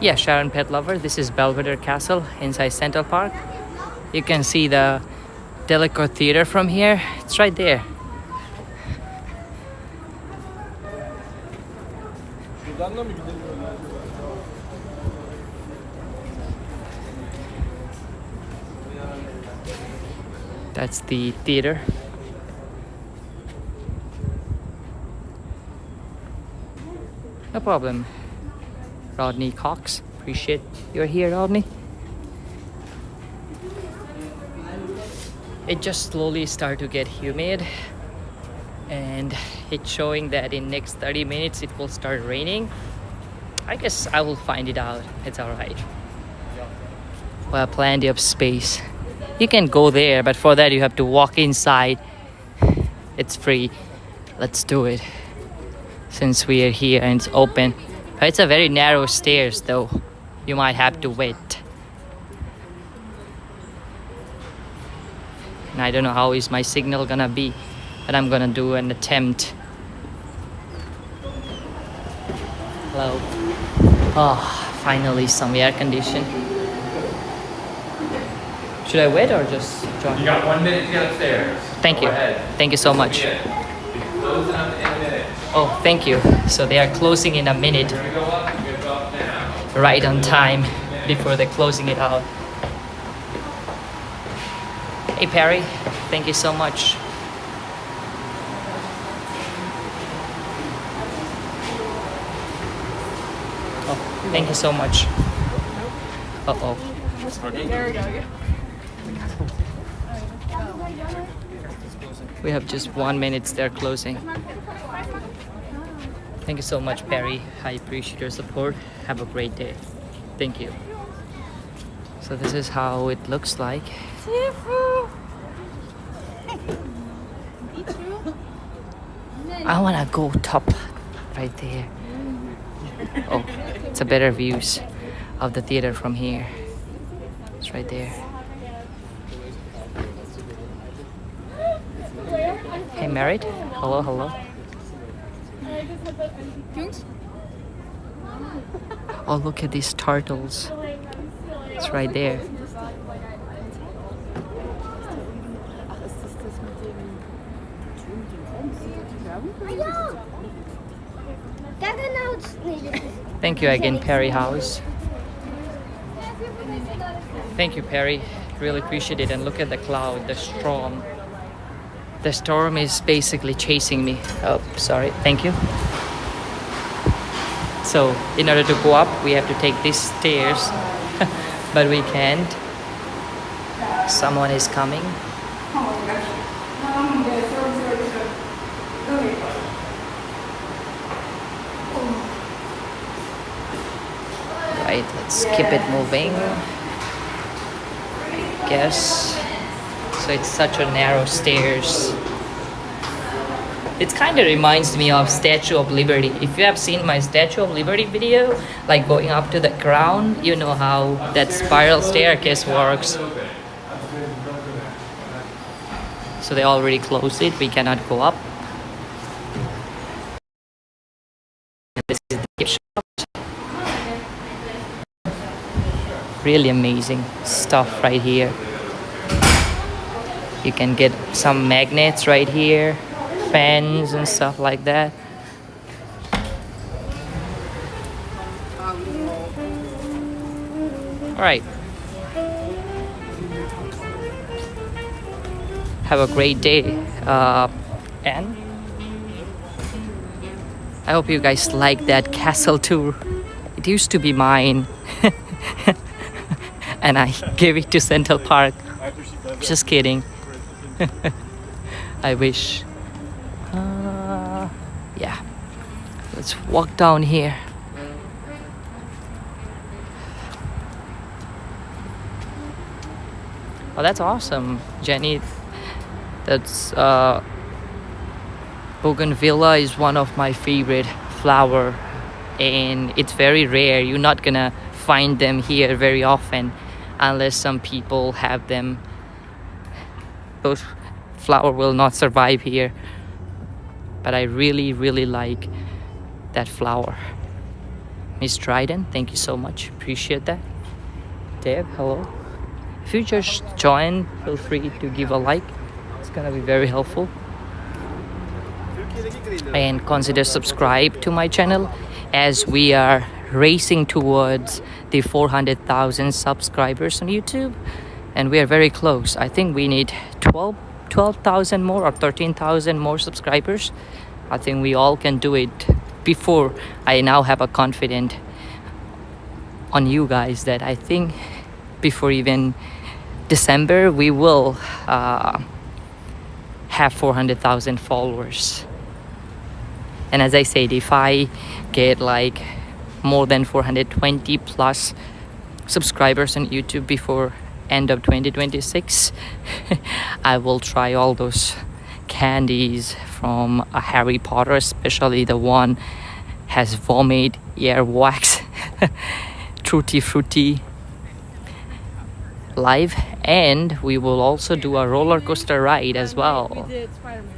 Speaker 2: Yeah, Sharon Pet Lover, this is Belvedere Castle inside Central Park. You can see the Delacour Theater from here. It's right there. That's the theater. No problem. Rodney Cox, appreciate you're here, Rodney. It just slowly started to get humid, and it's showing that in next 30 minutes it will start raining. I guess I will find it out. It's alright. We have plenty of space. You can go there, but for that you have to walk inside. It's free. Let's do it. Since we are here and it's open. But it's a very narrow stairs though. You might have to wait. And I don't know how is my signal gonna be, but I'm gonna do an attempt. Hello. Oh, finally some air condition. Should I wait or just join?
Speaker 5: You got 1 minute to get upstairs.
Speaker 2: Thank you.
Speaker 5: Go ahead.
Speaker 2: Thank you so much.
Speaker 5: Closing up in a minute.
Speaker 2: Oh, thank you. So they are closing in a minute,
Speaker 5: You're gonna go up, you're gonna go up now.
Speaker 2: right on time, before they're closing it out. Hey Perry, thank you so much. Oh, thank you so much. Uh-oh.
Speaker 3: There we go.
Speaker 2: We have just 1 minute, they're closing. Thank you so much, Perry. I appreciate your support. Have a great day. Thank you. So this is how it looks like. I wanna go top right there. Oh, it's a better views of the theater from here. It's right there. Hey, married? Hello, hello. Oh, look at these turtles. It's right there.
Speaker 6: Ja! Da genau. Nee, das ist.
Speaker 2: Thank you again, Perry House. Thank you, Perry. Really appreciate it. And look at the cloud, the storm. The storm is basically chasing me. Oh, sorry. Thank you. So, in order to go up, we have to take these stairs, but we can't. Someone is coming. Right, let's keep it moving. I guess. So it's such a narrow stairs. It kind of reminds me of Statue of Liberty. If you have seen my Statue of Liberty video, like going up to the ground, you know how that spiral staircase works. So they already closed it. We cannot go up. This is the gift shop. Really amazing stuff right here. You can get some magnets right here, fans and stuff like that. Alright. Have a great day. And I hope you guys like that castle tour. It used to be mine. And I gave it to Central Park. Just kidding. I wish. Yeah. Let's walk down here. Oh, that's awesome, Jenny. That's bougainvillea is one of my favorite flower, and it's very rare. You're not gonna find them here very often unless some people have them. Those flower will not survive here, but I really like that flower. Miss Dryden, thank you so much, appreciate that. Dave, hello. If you just join, feel free to give a like. It's gonna be very helpful. And consider subscribe to my channel as we are racing towards the 400,000 subscribers on YouTube, and we are very close. I think we need 12,000 more or 13,000 more subscribers. I think we all can do it before I now have a confidence on you guys that I think before even December we will have 400,000 followers. And as I said, if I get like more than 420 plus subscribers on YouTube before end of 2026, I will try all those candies from Harry Potter, especially the one has vomit, earwax, tutti frutti live, and we will also do a roller coaster ride as well.
Speaker 3: We did Spider-Man.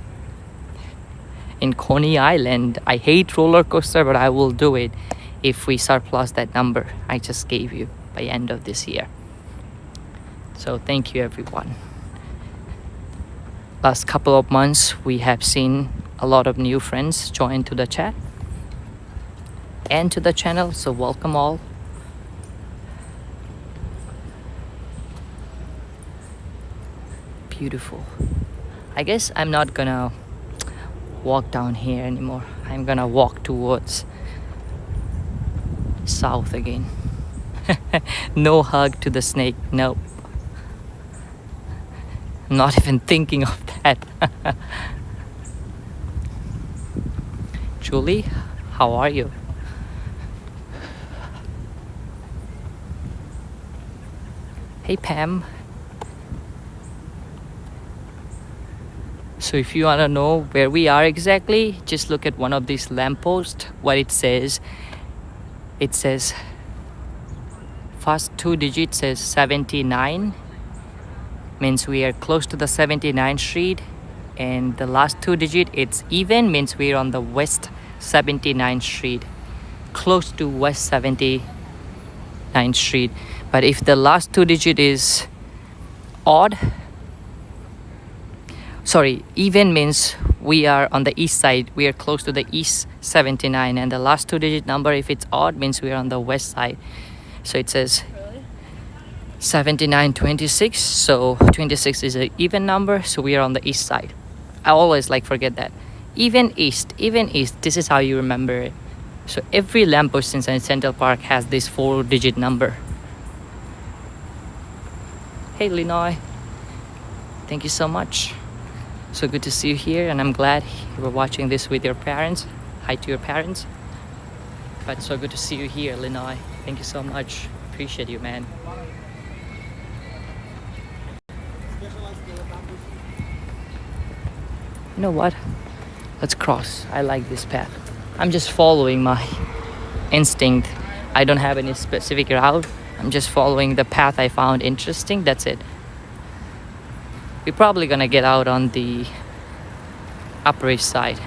Speaker 2: In Coney Island. I hate roller coaster, but I will do it if we surplus that number I just gave you by end of this year. So thank you everyone. Last couple of months we have seen a lot of new friends join to the chat and to the channel, so welcome all. Beautiful. I guess I'm not gonna walk down here anymore. I'm gonna walk towards south again. No hug to the snake. Nope. I'm not even thinking of that. Julie, how are you? Hey Pam. So if you want to know where we are exactly, just look at one of these lampposts. What it says first two digits says 79, means we are close to the 79th street, and the last two digit it's even, means we're on the west 79th street, close to west 79th street. But if the last two digit is odd, sorry, even means we are on the east side. We are close to the east 79, and the last 2-digit number, if it's odd, means we are on the west side. So it says 7926. So 26 is an even number, so we are on the east side. I always like forget that. Even east. This is how you remember it. So every lamppost in Central Park has this 4-digit number. Hey Linoy, thank you so much. So good to see you here, and I'm glad you were watching this with your parents. Hi to your parents. But so good to see you here, Linoy. Thank you so much. Appreciate you, man. You know what? Let's cross. I like this path. I'm just following my instinct. I don't have any specific route. I'm just following the path I found interesting. That's it. We're probably gonna get out on the Upper East Side.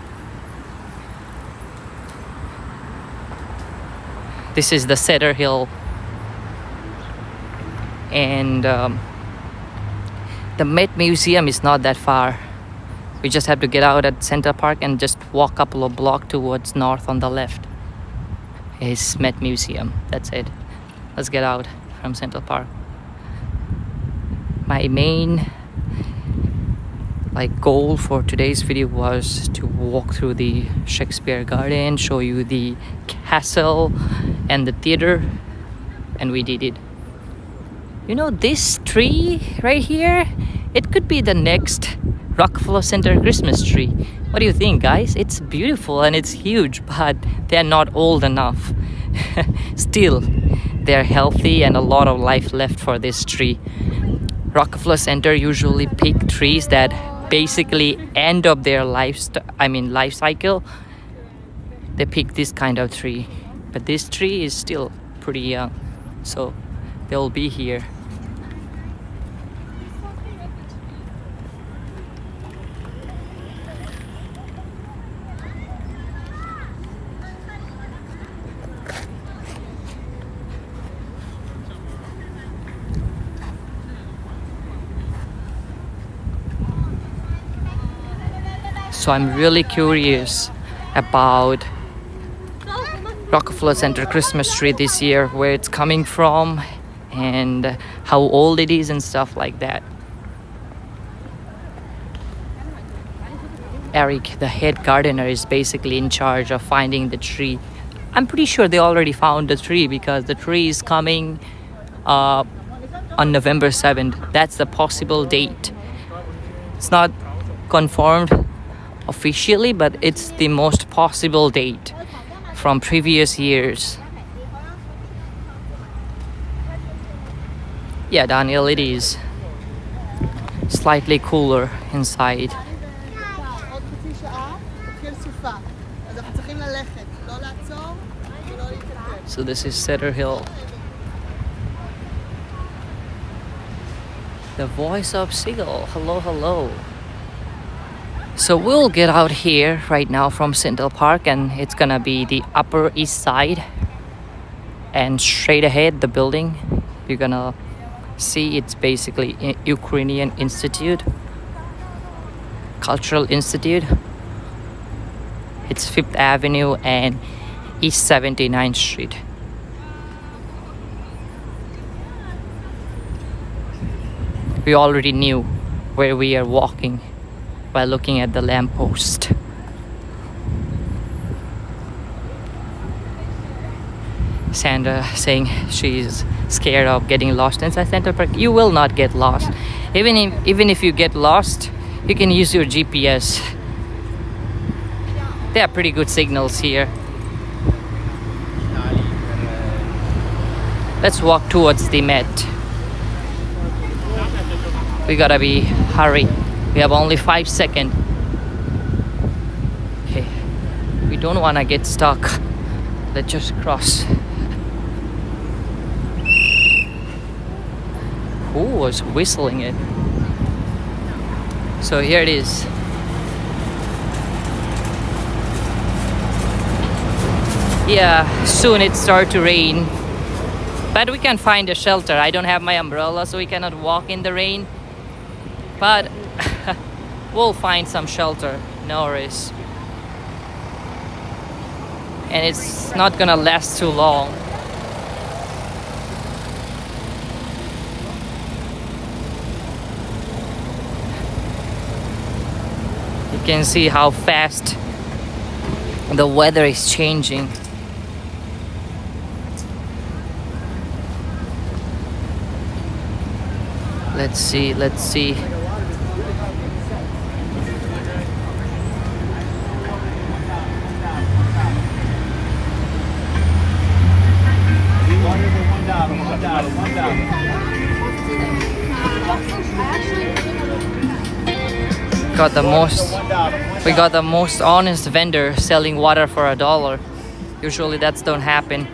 Speaker 2: This is the Cedar Hill, and the Met Museum is not that far. We just have to get out at Central Park and just walk a couple of blocks towards north on the left. Is Met Museum. That's it. Let's get out from Central Park. My main goal for today's video was to walk through the Shakespeare Garden, show you the castle and the theater, and we did it. You know, this tree right here, it could be the next Rockefeller Center Christmas tree. What do you think, guys? It's beautiful and it's huge, but they're not old enough. Still, they're healthy and a lot of life left for this tree. Rockefeller Center usually pick trees that basically end of their life cycle. They pick this kind of tree, but this tree is still pretty young, so they'll be here. So I'm really curious about Rockefeller Center Christmas tree this year, where it's coming from and how old it is and stuff like that. Eric, the head gardener, is basically in charge of finding the tree. I'm pretty sure they already found the tree because the tree is coming on November 7th. That's the possible date. It's not confirmed officially, but it's the most possible date from previous years. Yeah, Daniel, it is slightly cooler inside.
Speaker 4: עוד חצי שעה, תתחיל סופה. אז אנחנו צריכים ללכת, לא לעצור ולא להתעכב.
Speaker 2: So this is Cedar Hill. The voice of Seagull. Hello, hello. So we'll get out here right now from Central Park, and it's gonna be the Upper East Side. And straight ahead, the building you're gonna see, it's basically Ukrainian Institute, Cultural Institute. It's 5th Avenue and East 79th Street. We already knew where we are walking by looking at the lamppost. Sandra saying she's scared of getting lost inside Central Park. You will not get lost. Even if you get lost, you can use your GPS. There are pretty good signals here. Let's walk towards the Met. We gotta be hurry. We have only 5 seconds. Okay, we don't wanna get stuck. Let's just cross. Who was whistling it? So here it is. Yeah, soon it starts to rain. But we can find a shelter. I don't have my umbrella, so we cannot walk in the rain. But we'll find some shelter. No worries. And it's not gonna last too long. You can see how fast the weather is changing. Let's see, let's see. We got the most honest vendor selling water for $1. Usually that don't happen.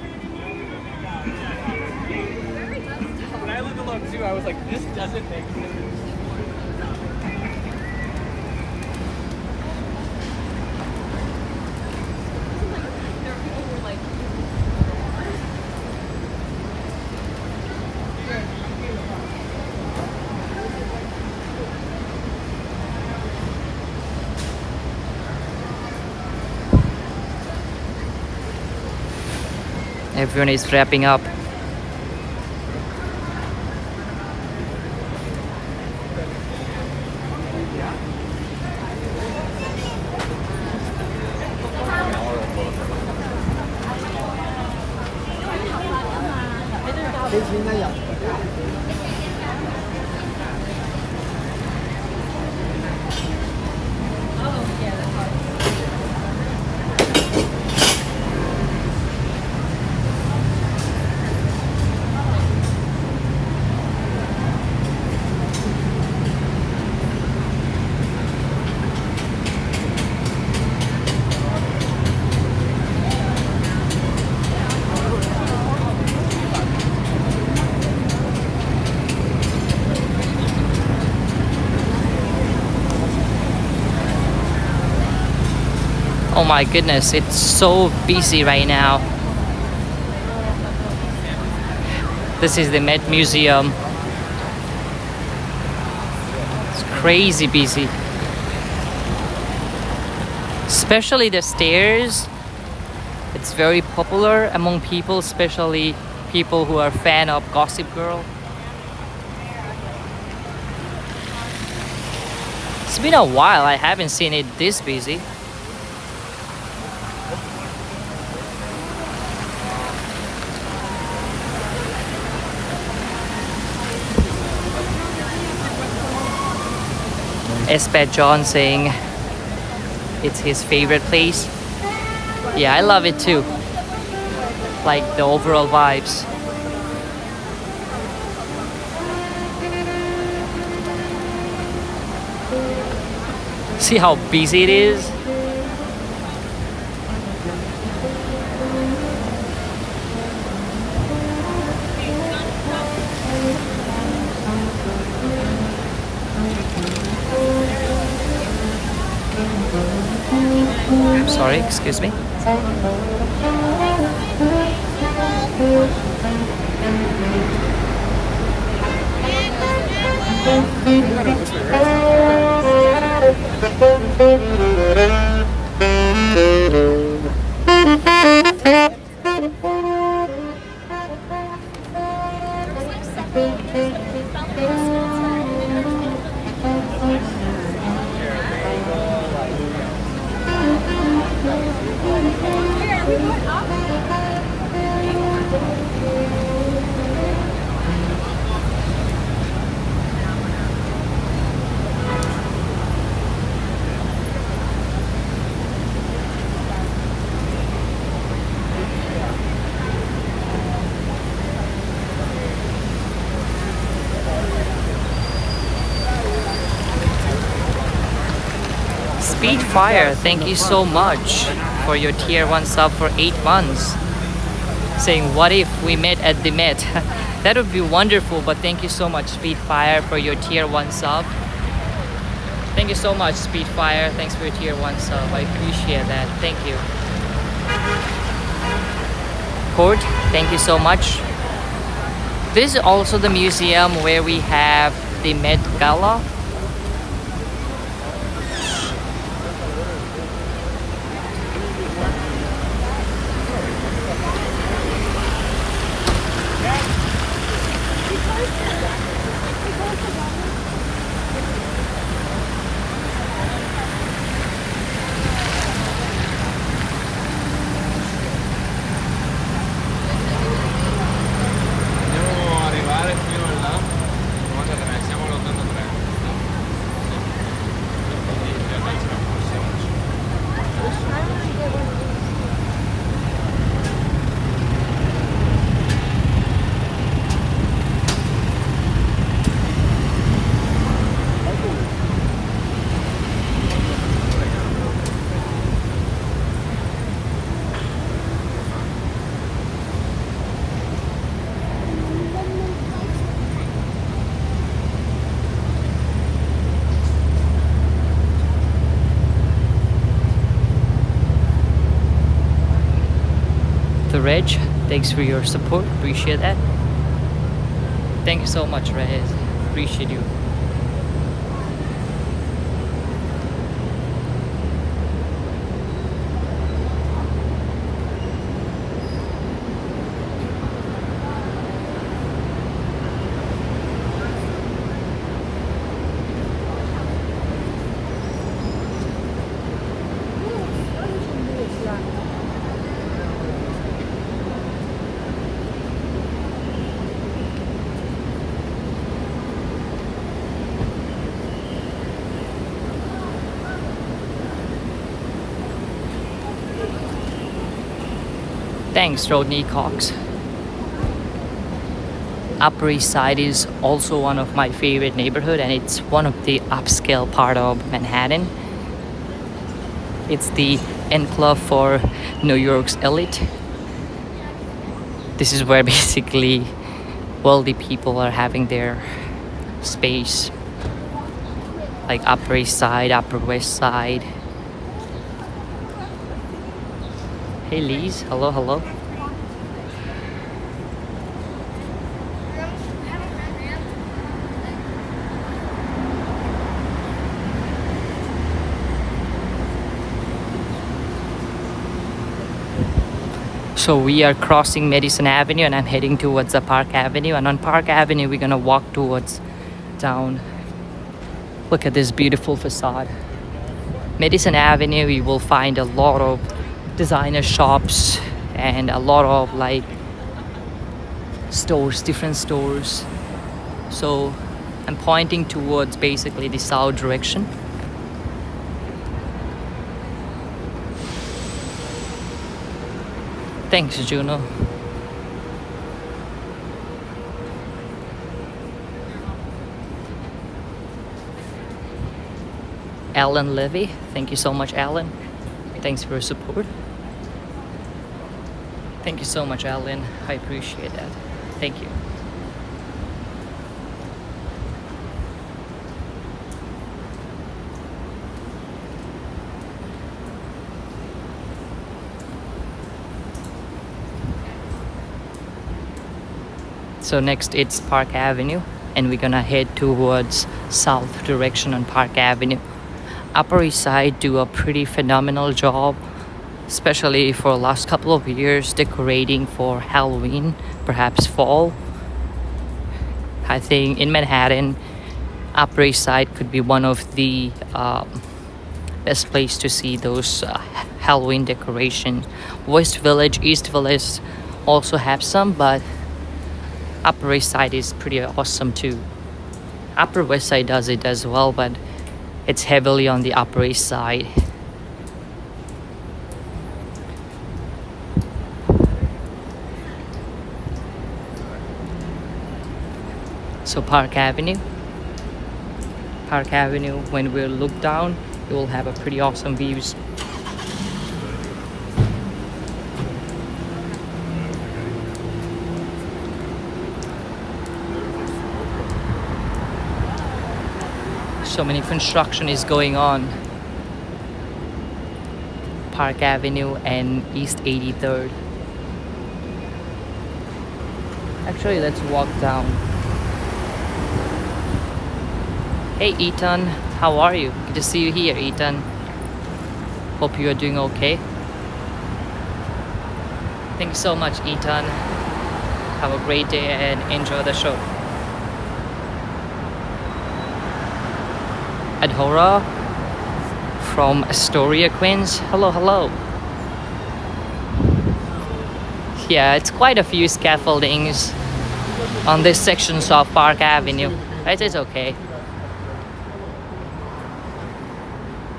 Speaker 3: When I looked along too, I was like, this doesn't make sense.
Speaker 2: Everyone is wrapping up. Oh my goodness, it's so busy right now. This is the Met Museum. It's crazy busy. Especially the stairs. It's very popular among people, especially people who are fan of Gossip Girl. It's been a while, I haven't seen it this busy. Espat John saying it's his favorite place. Yeah, I love it too. Like the overall vibes. See how busy it is? Sorry, excuse me. Speedfire, thank you so much for your tier 1 sub for 8 months. Saying, what if we met at the Met? That would be wonderful, but thank you so much, Speedfire, for your tier 1 sub. Thank you so much, Speedfire. Thanks for your tier 1 sub. I appreciate that. Thank you. Court, thank you so much. This is also the museum where we have the Met Gala.
Speaker 5: Dobbiamo arrivare fino a là. 93, siamo all'83. Quindi in realtà ce la possiamo.
Speaker 2: The Reg, thanks for your support. Appreciate that. Thank you so much, Rez. Appreciate you. Thanks, Rodney Cox. Upper East Side is also one of my favorite neighborhood, and it's one of the upscale part of Manhattan. It's the enclave for New York's elite. This is where basically wealthy people are having their space, like Upper East Side, Upper West Side. Hey Lise, hello, hello. So we are crossing Madison Avenue and I'm heading towards the Park Avenue, and on Park Avenue we're gonna walk towards down. Look at this beautiful facade. Madison Avenue, you will find a lot of designer shops and a lot of like stores, different stores. So I'm pointing towards basically the south direction. Thanks, Juno. Alan Levy, thank you so much, Alan. Thanks for your support. Thank you so much, Alan. I appreciate that. Thank you. So next it's Park Avenue, and we're gonna head towards south direction on Park Avenue. Upper East Side do a pretty phenomenal job, especially for the last couple of years, decorating for Halloween, perhaps fall. I think in Manhattan, Upper East Side could be one of the best place to see those Halloween decorations. West Village, East Village also have some, but Upper East Side is pretty awesome too. Upper West Side does it as well, but it's heavily on the Upper East Side. So Park Avenue, when we look down, you will have a pretty awesome views. So many construction is going on. Park Avenue and East 83rd. Actually, let's walk down. Hey Ethan, how are you? Good to see you here, Ethan. Hope you are doing okay. Thank you so much, Ethan. Have a great day and enjoy the show. Adhora from Astoria, Queens. Hello, hello. Yeah, it's quite a few scaffoldings on this sections of Park Avenue. It is okay.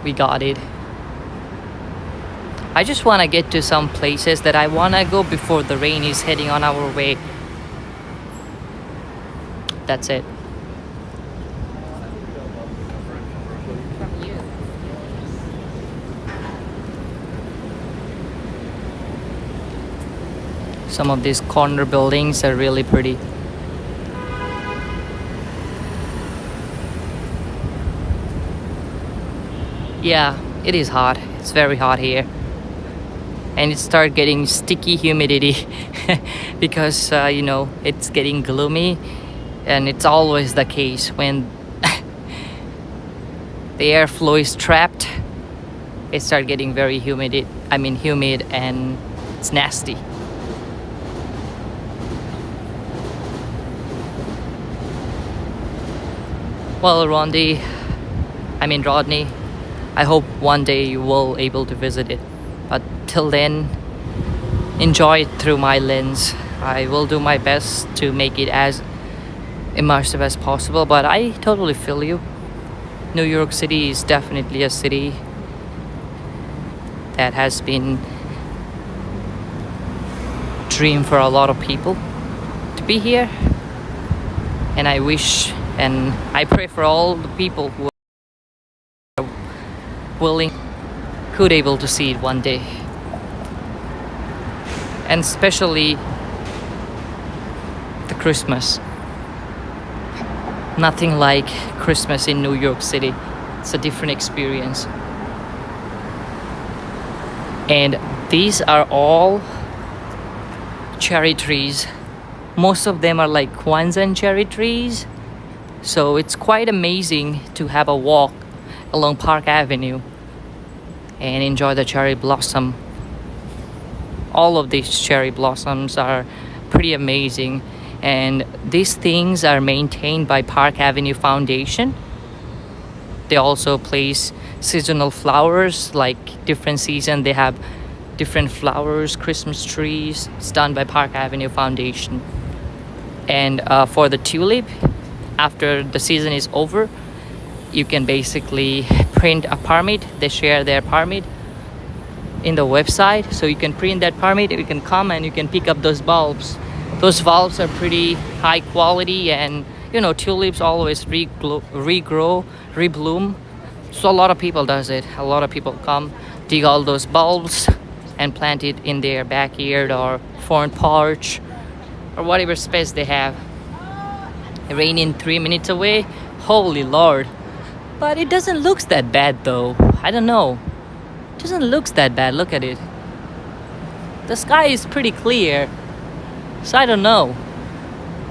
Speaker 2: We got it. I just want to get to some places that I want to go before the rain is heading on our way. That's it. Some of these corner buildings are really pretty. Yeah, it is hot. It's very hot here. And it started getting sticky humidity because, you know, it's getting gloomy. And it's always the case when the airflow is trapped. It starts getting very humid. Humid, and it's nasty. Well, Rodney, I hope one day you will able to visit it. But till then, enjoy it through my lens. I will do my best to make it as immersive as possible, but I totally feel you. New York City is definitely a city that has been dream for a lot of people to be here. And I wish and I pray for all the people who are willing, could able to see it one day. And especially the Christmas. Nothing like Christmas in New York City. It's a different experience. And these are all cherry trees. Most of them are like Kwanzaa cherry trees. So it's quite amazing to have a walk along Park Avenue and enjoy the cherry blossom. All of these cherry blossoms are pretty amazing, and these things are maintained by Park Avenue Foundation. They also place seasonal flowers, like different season they have different flowers, Christmas trees. It's done by Park Avenue Foundation. And for the tulip, after the season is over, you can basically print a permit. They share their permit in the website, so you can print that permit. You can come and you can pick up those bulbs. Those bulbs are pretty high quality, and you know, tulips always regrow, rebloom. So a lot of people does it. A lot of people come, dig all those bulbs and plant it in their backyard or front porch or whatever space they have. Raining 3 minutes away. Holy Lord. But it doesn't look that bad though. I don't know. It doesn't look that bad. Look at it. The sky is pretty clear. So I don't know.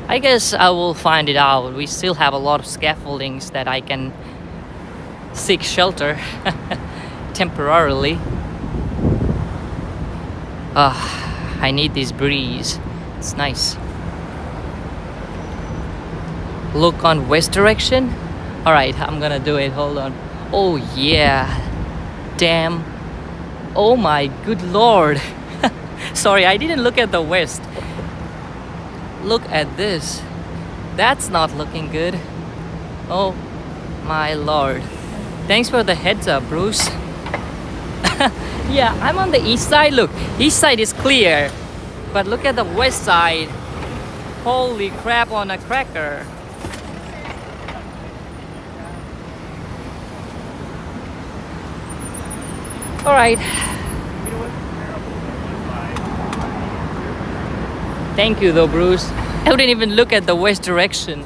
Speaker 2: I guess I will find it out. We still have a lot of scaffoldings that I can seek shelter temporarily. I need this breeze. It's nice. Look on west direction. Alright, I'm gonna do it. Hold on. Oh yeah. Damn. Oh my good lord. Sorry, I didn't look at the west. Look at this. That's not looking good. Oh my lord. Thanks for the heads up, Bruce. Yeah, I'm on the east side. Look, east side is clear. But look at the west side. Holy crap on a cracker. Alright. Thank you though, Bruce. I wouldn't even look at the west direction.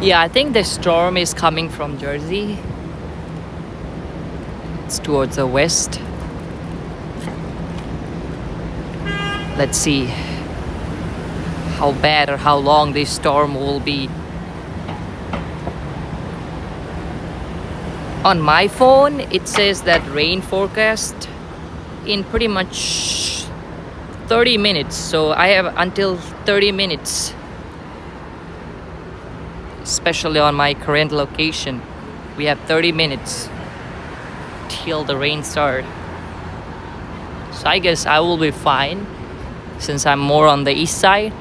Speaker 2: Yeah, I think the storm is coming from Jersey. It's towards the west. Let's see how bad or how long this storm will be. On my phone, it says that rain forecast in pretty much 30 minutes. So I have until 30 minutes, especially on my current location. We have 30 minutes till the rain starts. So I guess I will be fine since I'm more on the east side.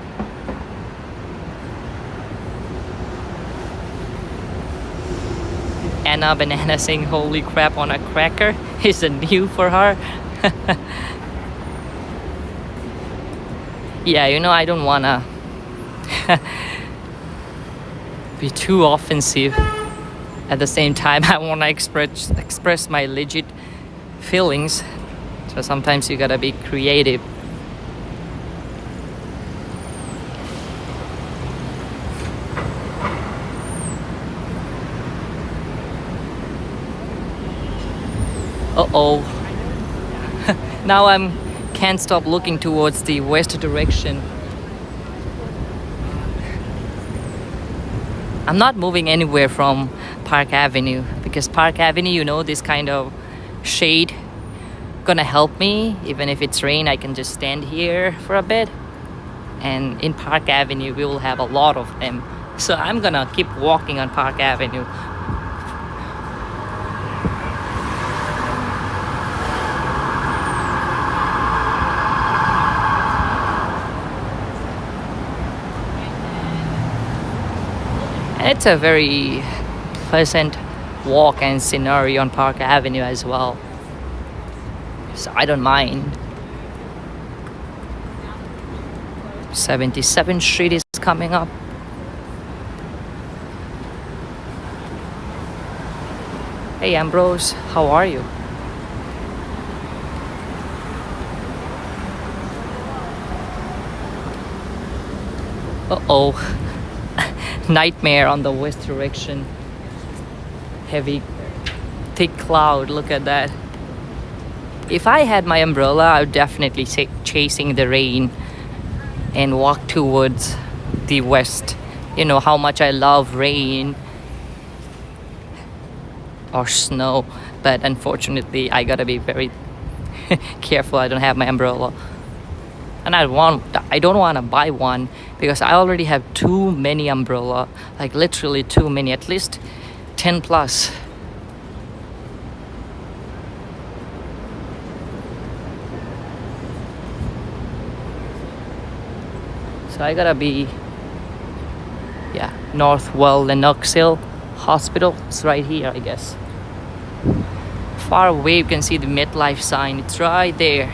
Speaker 2: Anna Banana saying holy crap on a cracker is a new for her. Yeah, you know, I don't wanna be too offensive. At the same time, I wanna express my legit feelings. So sometimes you gotta be creative. Uh-oh. Now can't stop looking towards the west direction. I'm not moving anywhere from Park Avenue because Park Avenue, you know, this kind of shade gonna help me. Even if it's rain, I can just stand here for a bit. And in Park Avenue, we will have a lot of them. So I'm gonna keep walking on Park Avenue. It's a very pleasant walk and scenario on Park Avenue as well. So I don't mind. 77th Street is coming up. Hey Ambrose, how are you? Uh-oh. Nightmare on the west direction. Heavy, thick cloud. Look at that. If I had my umbrella, I would definitely say chasing the rain and walk towards the west. You know how much I love rain or snow, but unfortunately I gotta be very careful. I don't have my umbrella. And I don't want to buy one because I already have too many umbrella, like literally too many, at least 10 plus. So I gotta be, yeah, Northwell Lennox Hill Hospital. It's right here, I guess. Far away you can see the MetLife sign. It's right there.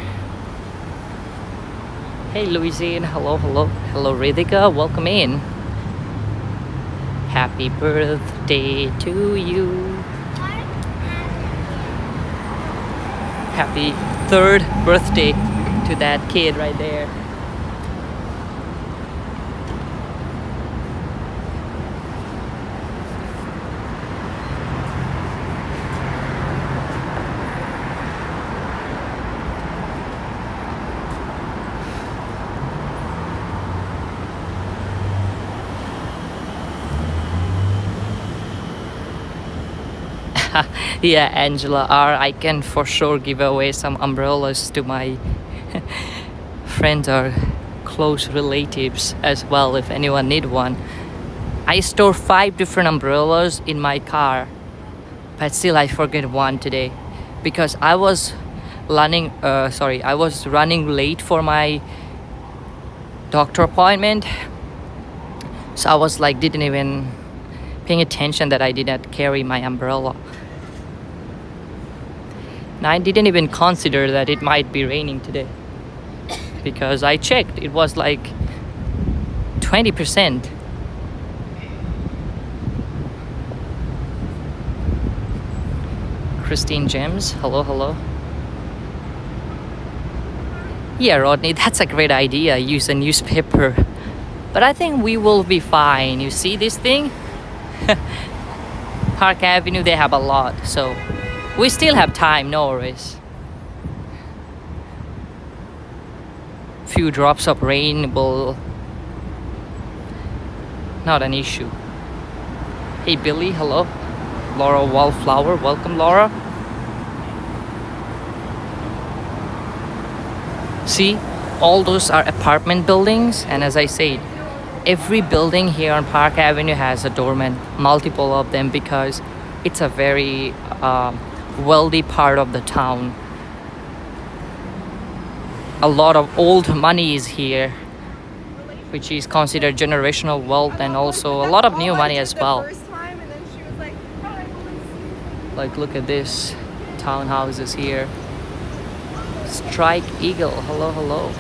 Speaker 2: Hey Louisine, hello, hello. Hello Ridhika, welcome in. Happy birthday to you. Happy 3rd birthday to that kid right there. Yeah, Angela R, I can for sure give away some umbrellas to my friends or close relatives as well if anyone need one. I store 5 different umbrellas in my car, but still I forget one today because I was running late for my doctor appointment. So I was like didn't even paying attention that I did not carry my umbrella. And I didn't even consider that it might be raining today because I checked, it was like 20%. Christine James, hello, hello. Yeah, Rodney, that's a great idea. Use a newspaper. But I think we will be fine. You see this thing? Park Avenue, they have a lot. So we still have time, no worries. Few drops of rain will not an issue. Hey Billy, hello. Laura Wallflower. Welcome, Laura. See, all those are apartment buildings, and as I said, every building here on Park Avenue has a doorman, multiple of them, because it's a very wealthy part of the town. A lot of old money is here, which is considered generational wealth, and also a lot of new money as well. Like, look at this townhouses here. Strike Eagle, hello, hello.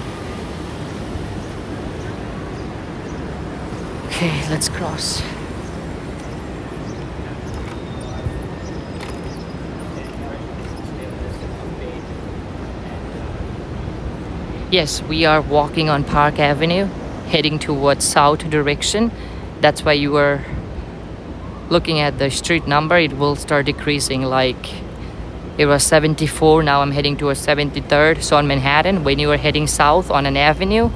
Speaker 2: Okay, let's cross. Yes, we are walking on Park Avenue, heading towards south direction. That's why you were looking at the street number. It will start decreasing. Like, it was 74, now I'm heading towards 73rd. So on Manhattan, when you are heading south on an avenue,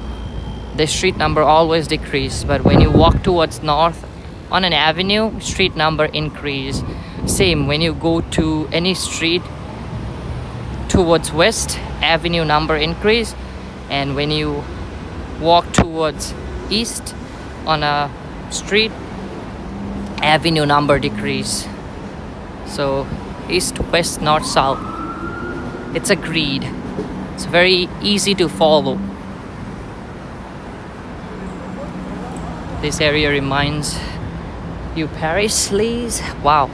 Speaker 2: the street number always decrease. But when you walk towards north on an avenue, street number increase. Same when you go to any street towards west, avenue number increase. And when you walk towards east on a street, avenue number decrease. So east, west, north, south, it's a grid. It's very easy to follow. This area reminds you Paris, please. Wow.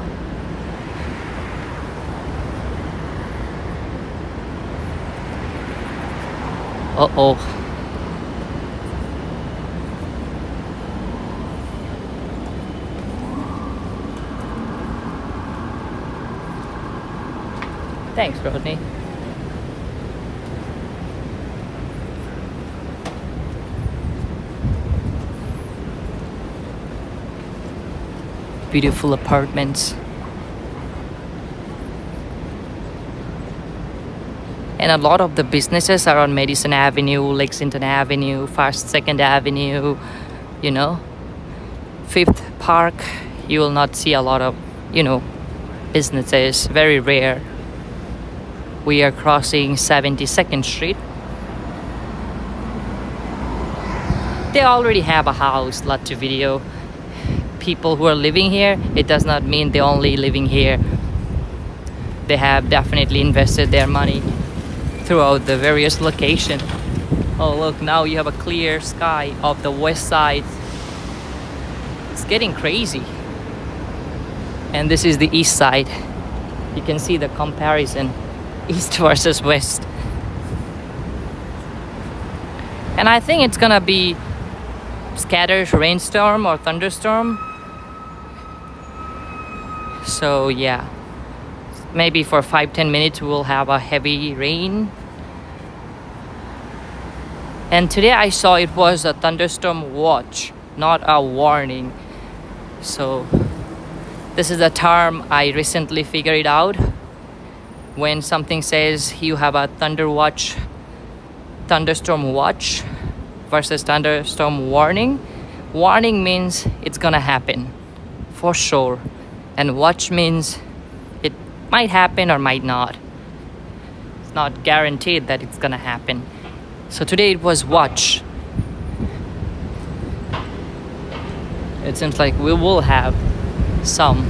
Speaker 2: Uh-oh. Thanks, Rodney. Beautiful apartments. And a lot of the businesses are on Madison Avenue, Lexington Avenue, First, Second Avenue, you know. Fifth Park, you will not see a lot of, businesses, very rare. We are crossing 72nd Street. They already have a house, lot to video. People who are living here, it does not mean they're only living here. They have definitely invested their money throughout the various locations. Oh look, now you have a clear sky of the west side. It's getting crazy. And this is the east side. You can see the comparison, east versus west. And I think it's gonna be scattered rainstorm or thunderstorm. So yeah, maybe for 5-10 minutes we'll have a heavy rain. And today I saw it was a thunderstorm watch, not a warning. So this is a term I recently figured it out. When something says you have a thunderstorm watch versus thunderstorm warning, warning means it's gonna happen for sure, and watch means it might happen or might not. It's not guaranteed that it's gonna happen. So today it was watch. It seems like we will have some.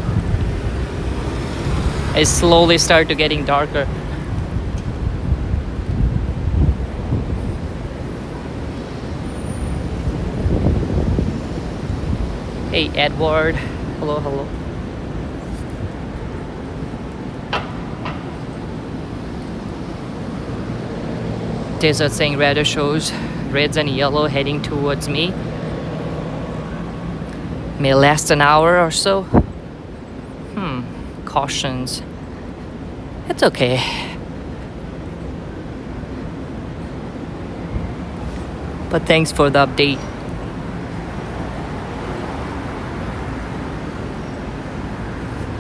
Speaker 2: It slowly started to getting darker. Hey Edward, hello, hello. Desert saying radar shows reds and yellow heading towards me. May last an hour or so. Cautions. It's okay. But thanks for the update.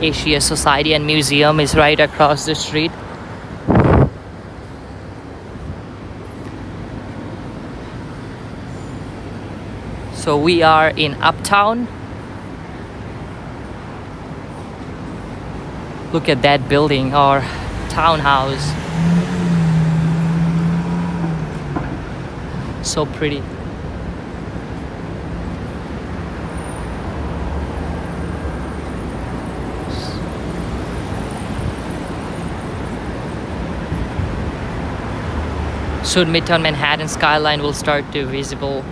Speaker 2: Asia Society and Museum is right across the street. So we are in Uptown. Look at that building or townhouse. So pretty. Soon Midtown Manhattan skyline will start to visible.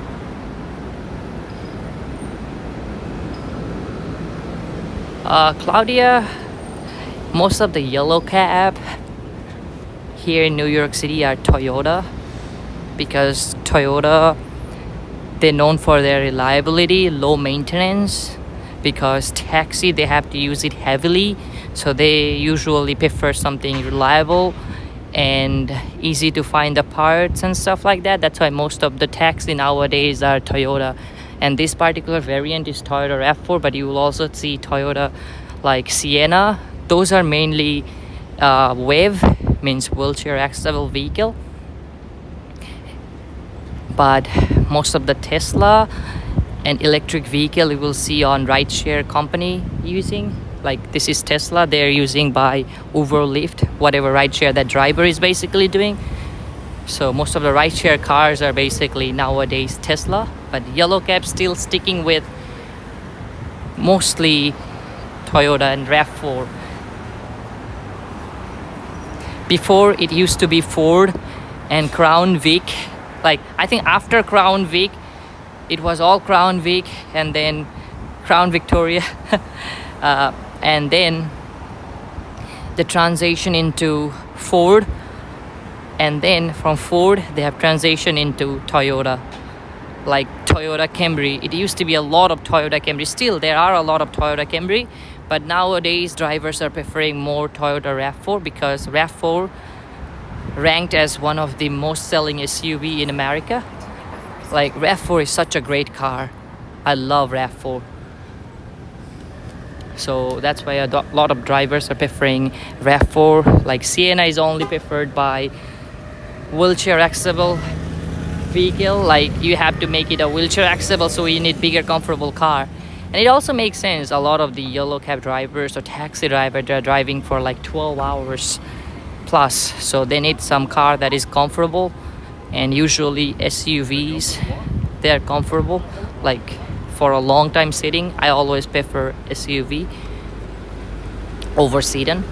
Speaker 2: Claudia, most of the yellow cab here in New York City are Toyota, because Toyota, they're known for their reliability, low maintenance, because taxi they have to use it heavily, so they usually prefer something reliable and easy to find the parts and stuff like that. That's why most of the taxi nowadays are Toyota. And this particular variant is Toyota RAV4, but you will also see Toyota like Sienna. Those are mainly WAV, means wheelchair accessible vehicle. But most of the Tesla and electric vehicle you will see on rideshare company using. Like this is Tesla, they're using by Uber, Lyft, whatever rideshare that driver is basically doing. So most of the rideshare cars are basically nowadays Tesla, but yellow cab still sticking with mostly Toyota and RAV4. Before it used to be Ford and Crown Vic. Like I think after Crown Vic, it was all Crown Vic and then Crown Victoria. And then the transition into Ford, and then from Ford they have transitioned into Toyota, like Toyota Camry. It used to be a lot of Toyota Camry. Still there are a lot of Toyota Camry, but nowadays drivers are preferring more Toyota RAV4, because RAV4 ranked as one of the most selling SUV in America. Like RAV4 is such a great car. I love RAV4. So that's why a lot of drivers are preferring RAV4. Like Sienna is only preferred by wheelchair accessible vehicle. Like you have to make it a wheelchair accessible, so you need bigger comfortable car. And it also makes sense. A lot of the yellow cab drivers or taxi drivers, they're driving for like 12 hours plus, so they need some car that is comfortable. And usually SUVs, they're comfortable. Like for a long time sitting, I always prefer SUV over sedan.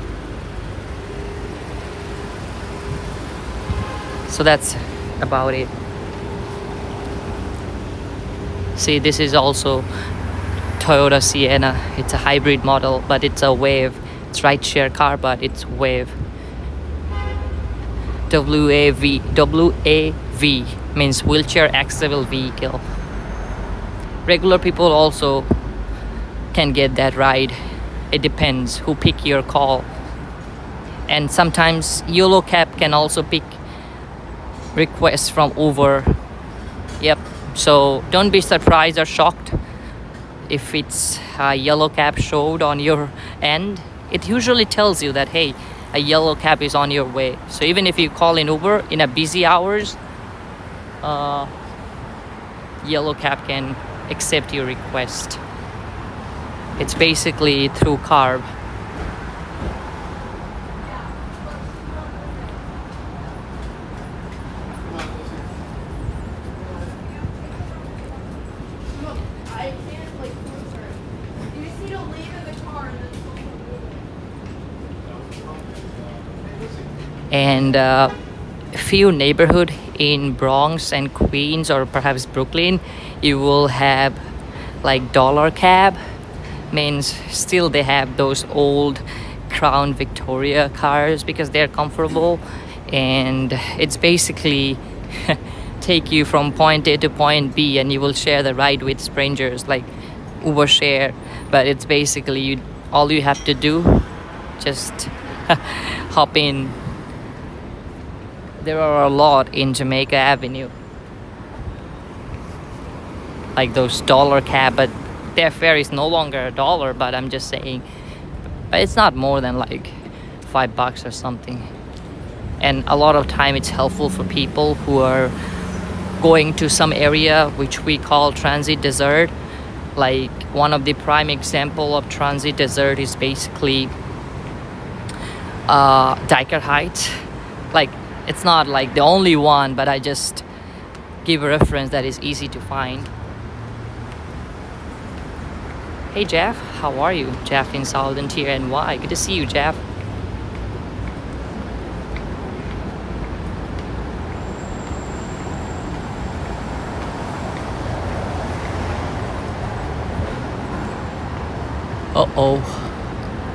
Speaker 2: So that's about it. See, this is also Toyota Sienna. It's a hybrid model, but it's a WAV. It's rideshare car, but it's WAV. WAV means wheelchair accessible vehicle. Regular people also can get that ride. It depends who pick your call. And sometimes yellow cab can also pick requests from Uber. Yep. So don't be surprised or shocked if it's a yellow cab showed on your end. It usually tells you that, hey, a yellow cab is on your way. So even if you call in Uber in a busy hours, yellow cab can accept your request. It's basically through carb.
Speaker 3: I can't like cruise her. You just need to leave in the car and then
Speaker 2: And few neighborhood in Bronx and Queens or perhaps Brooklyn, you will have like dollar cab. Means still they have those old Crown Victoria cars because they're comfortable, and it's basically take you from point A to point B, and you will share the ride with strangers like Uber share. But it's basically all you have to do, just hop in. There are a lot in Jamaica Avenue, like those dollar cab, but their fare is no longer $1, but I'm just saying, but it's not more than like $5 or something. And a lot of time it's helpful for people who are going to some area which we call transit desert. Like one of the prime example of transit desert is basically Diker height. Like, it's not like the only one, but I just give a reference that is easy to find. Hey Jeff, how are you? Jeff in Southern Tier NY. Good to see you, Jeff. Uh-oh.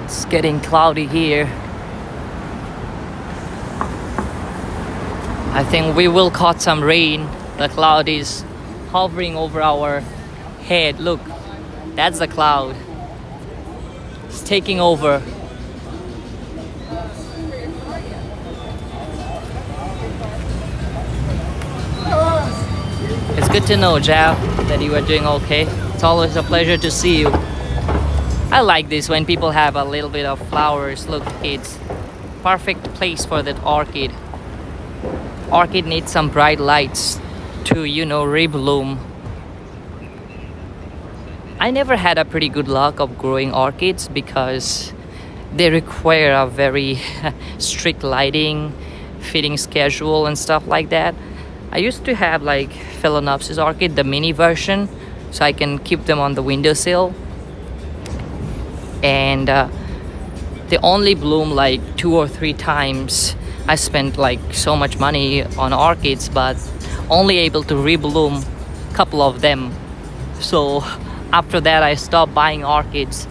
Speaker 2: It's getting cloudy here. I think we will catch some rain. The cloud is hovering over our head. Look, that's the cloud. It's taking over. It's good to know, Jeff, that you are doing okay. It's always a pleasure to see you. I like this when people have a little bit of flowers. Look, it's perfect place for that orchid. Orchid needs some bright lights to, rebloom. I never had a pretty good luck of growing orchids because they require a very strict lighting, feeding schedule and stuff like that. I used to have like Phalaenopsis orchid, the mini version, so I can keep them on the windowsill. And they only bloom like 2 or 3 times. I spent like so much money on orchids, but only able to rebloom a couple of them. So after that I stopped buying orchids.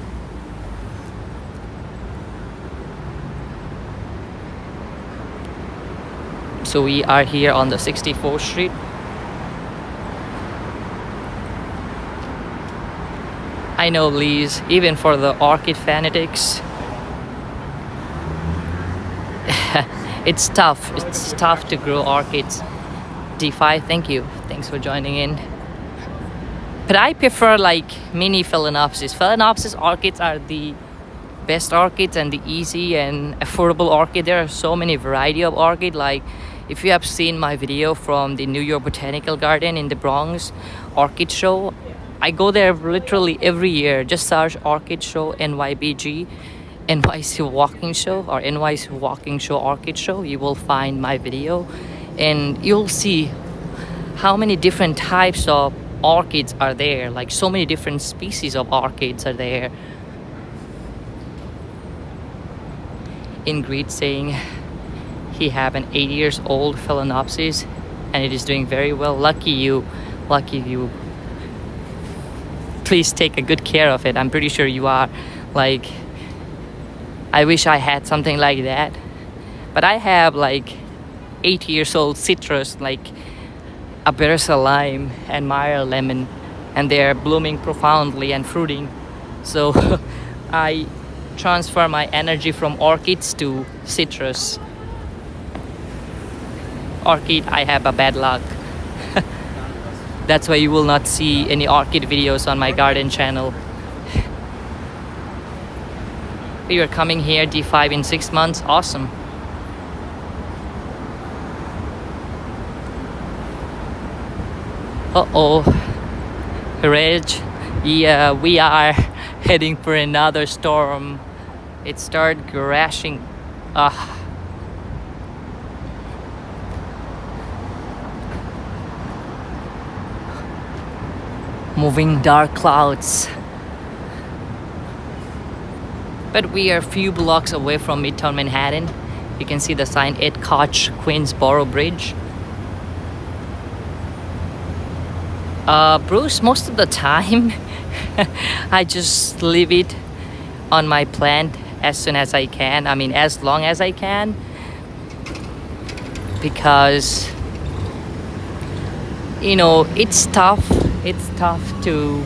Speaker 2: So we are here on the 64th Street. I know, Liz, even for the orchid fanatics, it's tough. It's tough to grow orchids. D5, thank you. Thanks for joining in. But I prefer like mini Phalaenopsis. Phalaenopsis orchids are the best orchids and the easy and affordable orchid. There are so many variety of orchid. Like if you have seen my video from the New York Botanical Garden in the Bronx orchid show, I go there literally every year. Just search Orchid Show NYBG, NYC Walking Show, or NYC Walking Show Orchid Show. You will find my video and you'll see how many different types of orchids are there. Like so many different species of orchids are there. Ingrid saying he have an 8 years old Phalaenopsis and it is doing very well. Lucky you. Lucky you. Please take a good care of it. I'm pretty sure you are. Like, I wish I had something like that. But I have like 8 years old citrus, like Abersa lime and Meyer lemon, and they're blooming profoundly and fruiting. So I transfer my energy from orchids to citrus. Orchid, I have a bad luck. That's why you will not see any orchid videos on my garden channel. We are coming here, D5 in 6 months. Awesome. Uh-oh. Reg. Yeah, we are heading for another storm. It started crashing. Moving dark clouds. But we are a few blocks away from Midtown Manhattan. You can see the sign Ed Koch Queensboro Bridge. Bruce, most of the time I just leave it on my plant as soon as I can. I mean, as long as I can, because it's tough. It's tough to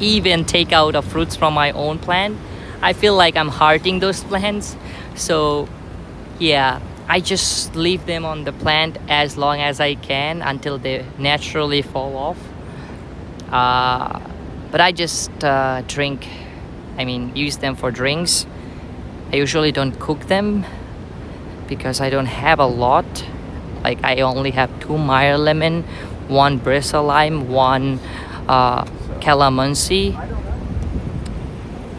Speaker 2: even take out the fruits from my own plant. I feel like I'm hurting those plants. So yeah, I just leave them on the plant as long as I can until they naturally fall off. But I just use them for drinks. I usually don't cook them because I don't have a lot. Like I only have 2 Meyer lemon, 1 Brisa lime, 1 calamansi.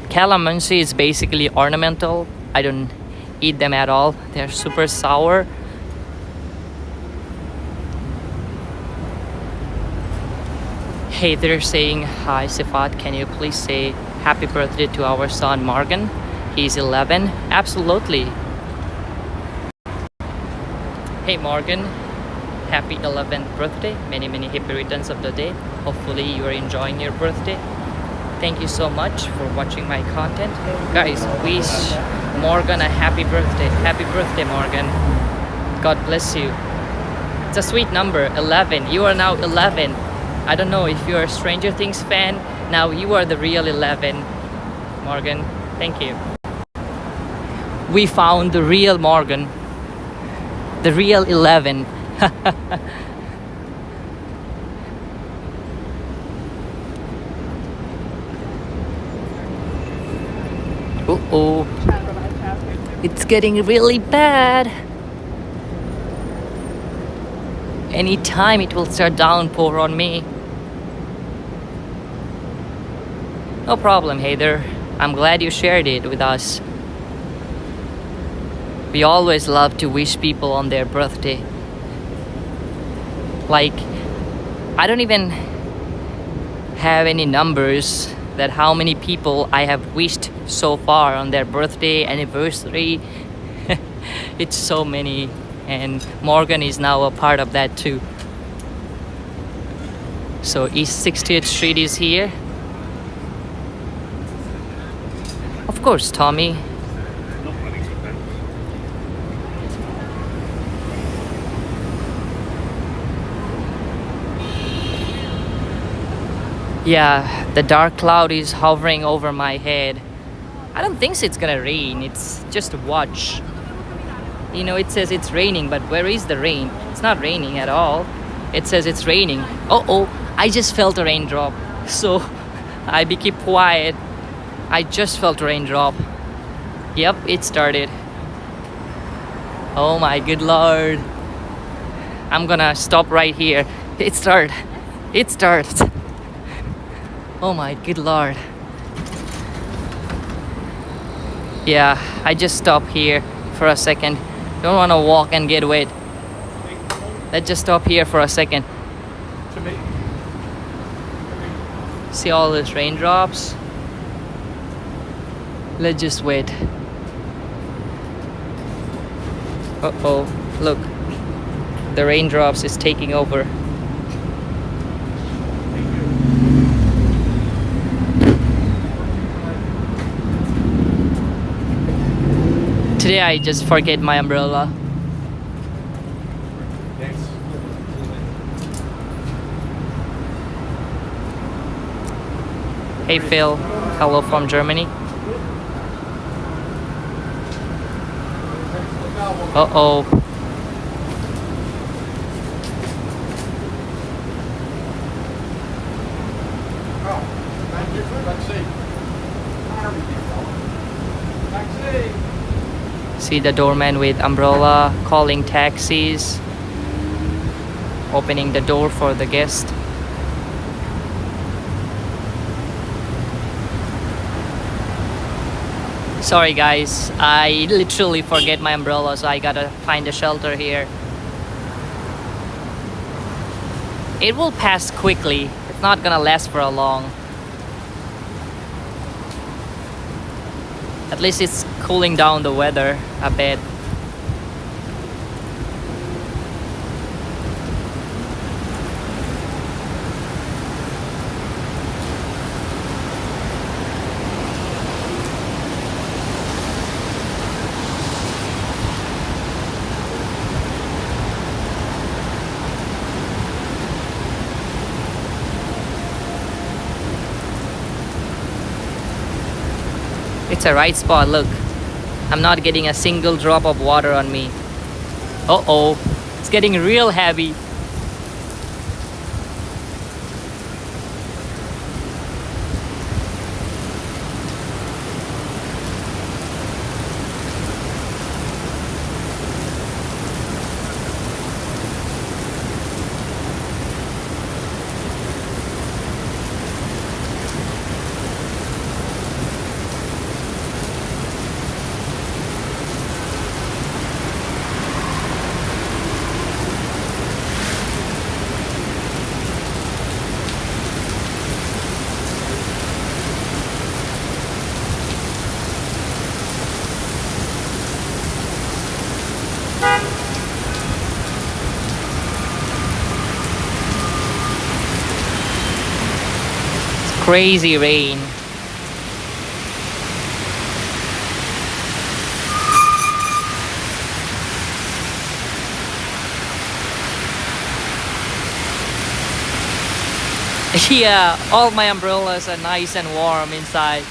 Speaker 2: Calamansi is basically ornamental. I don't eat them at all. They're super sour. Hey, they're saying, hi Sifat, can you please say happy birthday to our son Morgan? He's 11. Absolutely. Hey Morgan, happy 11th birthday. Many happy returns of the day. Hopefully you are enjoying your birthday. Thank you so much for watching my content. Guys, wish Morgan a happy birthday. Happy birthday, Morgan. God bless you. It's a sweet number, 11. You are now 11. I don't know if you're a Stranger Things fan. Now you are the real 11. Morgan, thank you. We found the real Morgan. The real 11. Uh-oh. It's getting really bad. Anytime it will start downpour on me. No problem, Heather. I'm glad you shared it with us. We always love to wish people on their birthday. Like, I don't even have any numbers that how many people I have wished so far on their birthday, anniversary. It's so many, and Morgan is now a part of that too. So East 60th Street is here. Of course, Tommy. Yeah, the dark cloud is hovering over my head. I don't think it's gonna rain. It's just a watch. You know, it says it's raining, but where is the rain? It's not raining at all. It says it's raining. Oh, I just felt a raindrop. So I became quiet. I just felt a raindrop. Yep, it started. Oh my good lord. I'm gonna stop right here. It starts. Oh my good lord. Yeah, I just stop here for a second. Don't want to walk and get wet. Let's just stop here for a second. See all these raindrops? Let's just wait. Uh-oh, look. The raindrops is taking over. Today I just forget my umbrella. Hey Phil, hello from Germany. Uh-oh. See the doorman with umbrella calling taxis, opening the door for the guest. Sorry guys, I literally forget my umbrella, so I gotta find a shelter here. It will pass quickly. It's not gonna last for a long. At least it's cooling down the weather a bit. It's a right spot, look. I'm not getting a single drop of water on me. Uh-oh, it's getting real heavy. crazy rain. Yeah, all my umbrellas are nice and warm inside.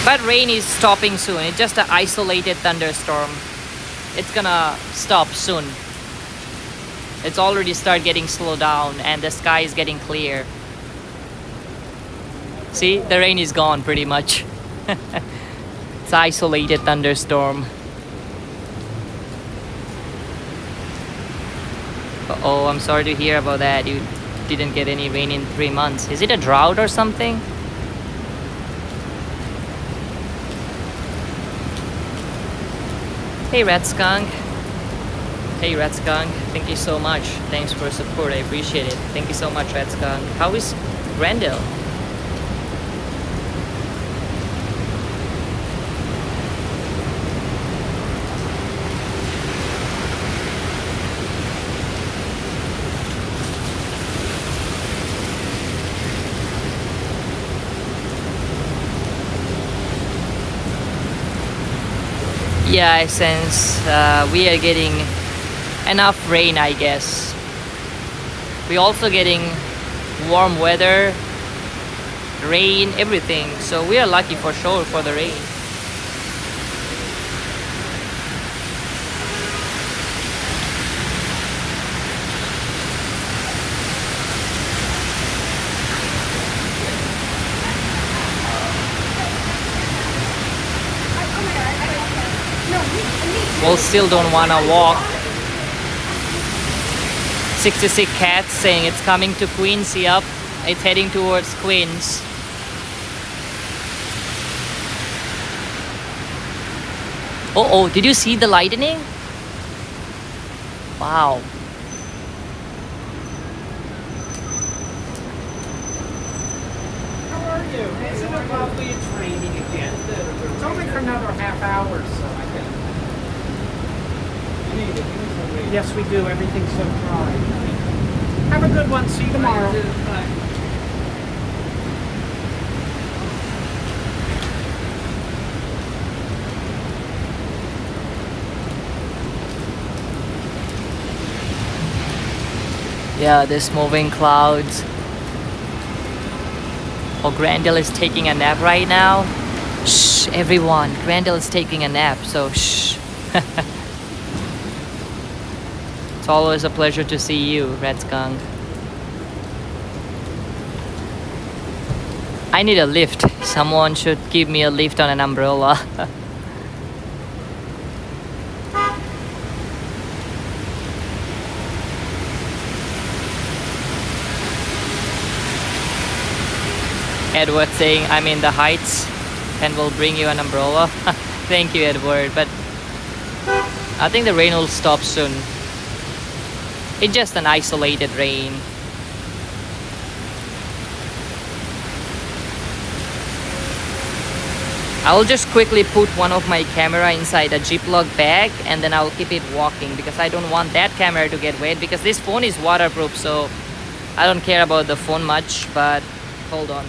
Speaker 2: But rain is stopping soon. It's just an isolated thunderstorm. It's gonna stop soon. It's already start getting slowed down and the sky is getting clear. See, the rain is gone pretty much. It's an isolated thunderstorm. Oh, I'm sorry to hear about that. You didn't get any rain in 3 months. Is it a drought or something? Hey Red Skunk. Hey Red Skunk. Thank you so much. Thanks for support. I appreciate it. Thank you so much, Red Skunk. How is Grendel? Yeah, since we are getting enough rain, I guess. We're also getting warm weather, rain, everything. So we are lucky for sure for the rain. Well, still don't wanna walk. 66 cats saying it's coming to Queens. Yup, it's heading towards Queens. Oh, did you see the lightning? Wow.
Speaker 5: How are you? Isn't it lovely? It's raining again. It's only for another half hour, so I can. Yes, we do. Everything's so dry. Have a good one. See you tomorrow. Bye.
Speaker 2: Yeah, there's moving clouds. Oh, Grendel is taking a nap right now. Shh, everyone. Grendel is taking a nap, so shh. It's always a pleasure to see you, Red Skunk. I need a lift. Someone should give me a lift on an umbrella. Edward saying I'm in the heights and will bring you an umbrella. Thank you, Edward, but I think the rain will stop soon. It's just an isolated rain. I'll just quickly put one of my camera inside a Ziploc bag and then I'll keep it walking because I don't want that camera to get wet because this phone is waterproof, so I don't care about the phone much, but hold on.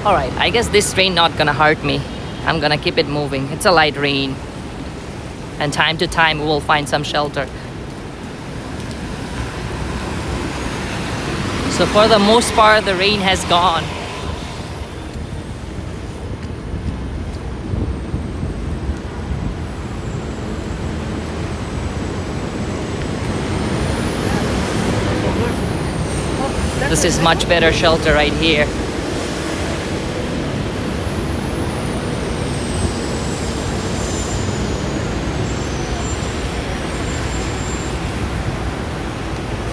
Speaker 2: Alright, I guess this rain not gonna hurt me. I'm gonna keep it moving. It's a light rain. And time to time we will find some shelter. So for the most part the rain has gone. This is much better shelter right here.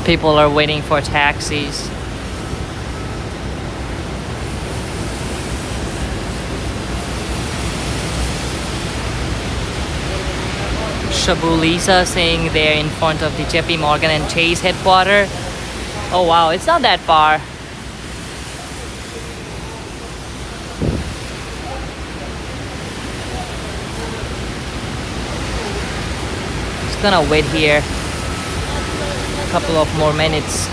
Speaker 2: People are waiting for taxis. Shabulisa saying they're in front of the JP Morgan and Chase headquarters. Oh wow, it's not that far. Just gonna wait here a couple of more minutes.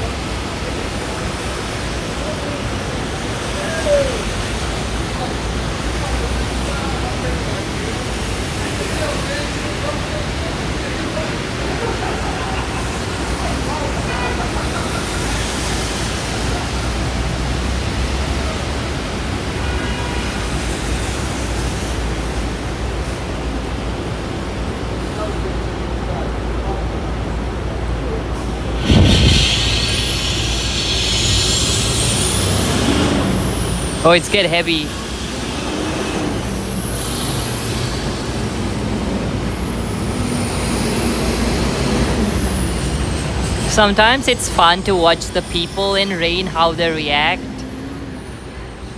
Speaker 2: Oh, it's get heavy. Sometimes it's fun to watch the people in rain, how they react.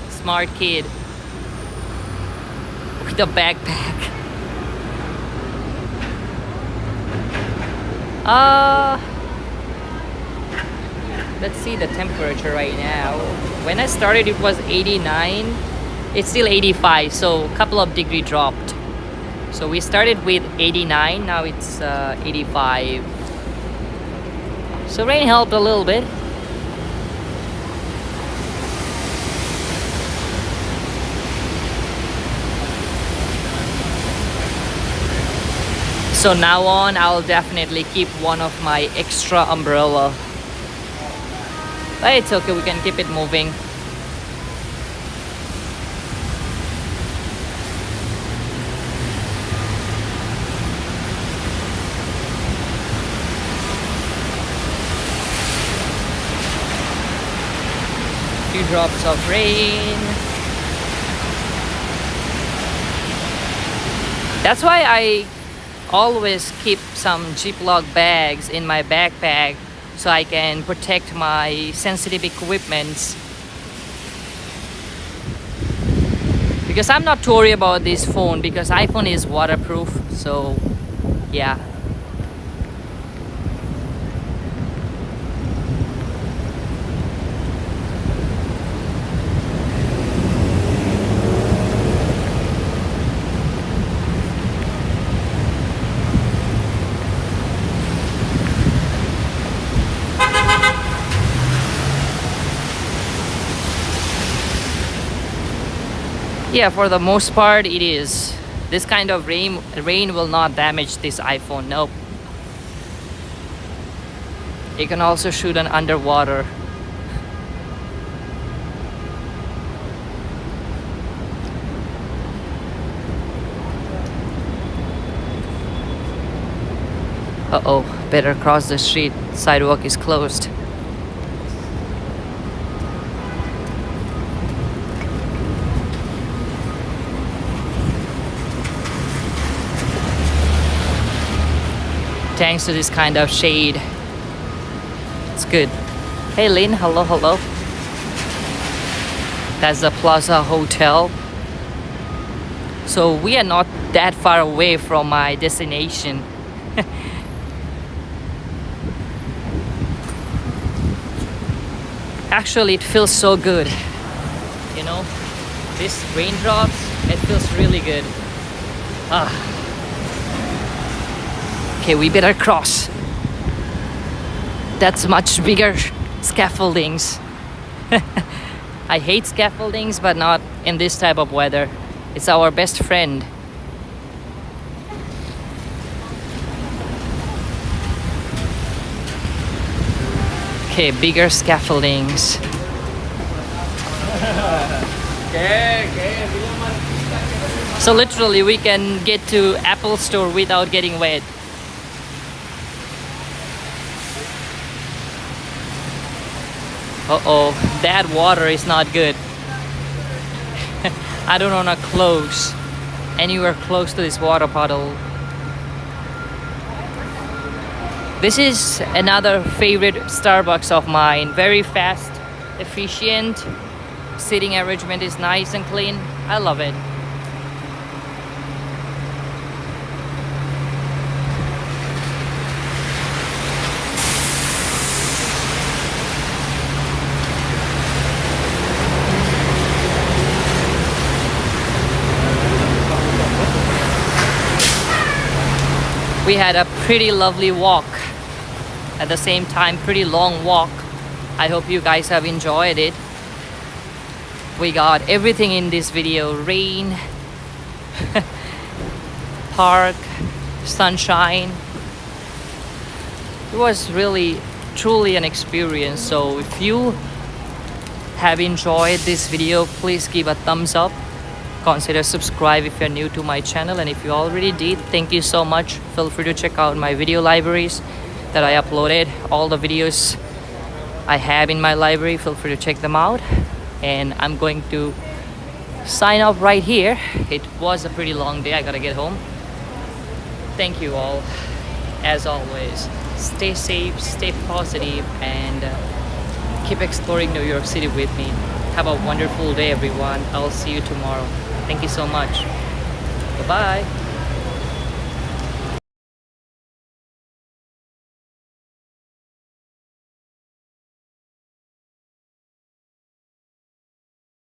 Speaker 2: Smart kid with a backpack. Let's see the temperature right now. When I started it was 89. It's still 85, so a couple of degree dropped. So we started with 89, now it's 85. So rain helped a little bit. So now on, I'll definitely keep one of my extra umbrella. But it's okay, we can keep it moving. Few drops of rain. That's why I always keep some Ziploc bags in my backpack so I can protect my sensitive equipments. Because I'm not too worried about this phone because iPhone is waterproof, so yeah. Yeah, for the most part it is. This kind of rain will not damage this iPhone, nope. You can also shoot an underwater. Uh-oh, better cross the street. Sidewalk is closed. Thanks to this kind of shade. It's good. Hey Lynn, hello, hello. That's the Plaza Hotel. So we are not that far away from my destination. Actually, it feels so good. You know, these raindrops, it feels really good. Ah. Okay, we better cross. That's much bigger scaffoldings. I hate scaffoldings, but not in this type of weather. It's our best friend. Okay, bigger scaffoldings. So literally we can get to Apple Store without getting wet. Uh-oh, that water is not good. I don't wanna anywhere close to this water puddle. This is another favorite Starbucks of mine. Very fast, efficient. Seating arrangement is nice and clean. I love it. We had a pretty lovely walk. At the same time, pretty long walk. I hope you guys have enjoyed it. We got everything in this video: rain, park, sunshine. It was really truly an experience. So if you have enjoyed this video, please give a thumbs up. Consider subscribe if you're new to my channel, and if you already did, thank you so much. Feel free to check out my video libraries that I uploaded. All the videos I have in my library, feel free to check them out. And I'm going to sign off right here. It was a pretty long day. I gotta get home. Thank you all. As always, stay safe, stay positive, and keep exploring New York City with me. Have a wonderful day, everyone. I'll see you tomorrow. Thank you so much. Bye-bye.